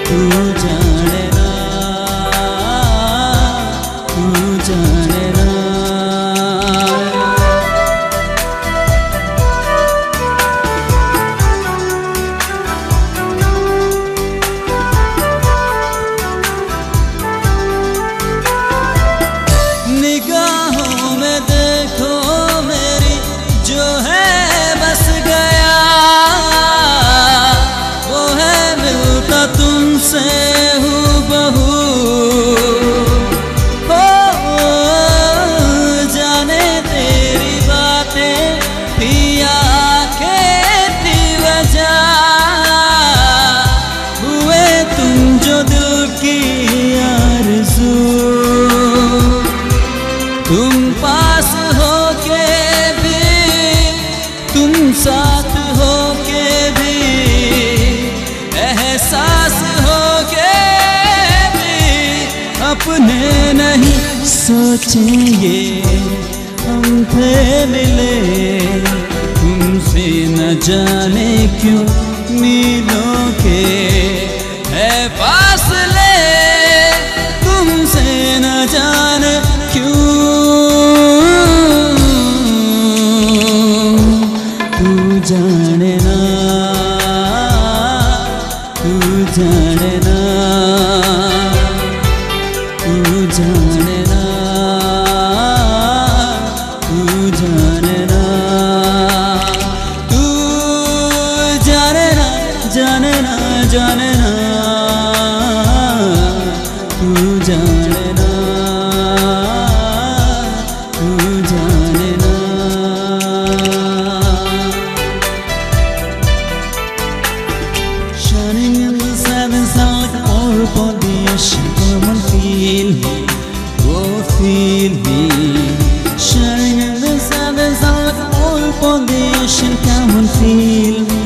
तू जाने ना, तू जाने ना। निगाहों में देखो मेरी जो है बस गया, वो है मिलता तुमसे हूबहू। हो जाने तेरी बातें थी आंखें थी वजह, हुए तुम जो दिल की आरज़ू। तुम पास हो के भी, तुम साथ हो के भी, एहसास हो के भी अपने नहीं सोचेंगे हम थे मिले, तुमसे न जाने क्यों मीलों के है फासले, तुमसे न जाने क्यों। तू जाने ना, तू जाने ना, तू जाने ना, तू जाने ना, तू जाने ना, जाने ना, जाने ना, तू जाने ना, तू जाने ना। Shining in the southern sun like an orb upon the ocean, come and feel me, oh feel me. Shining in the southern sun like an orb upon the ocean, come and feel me.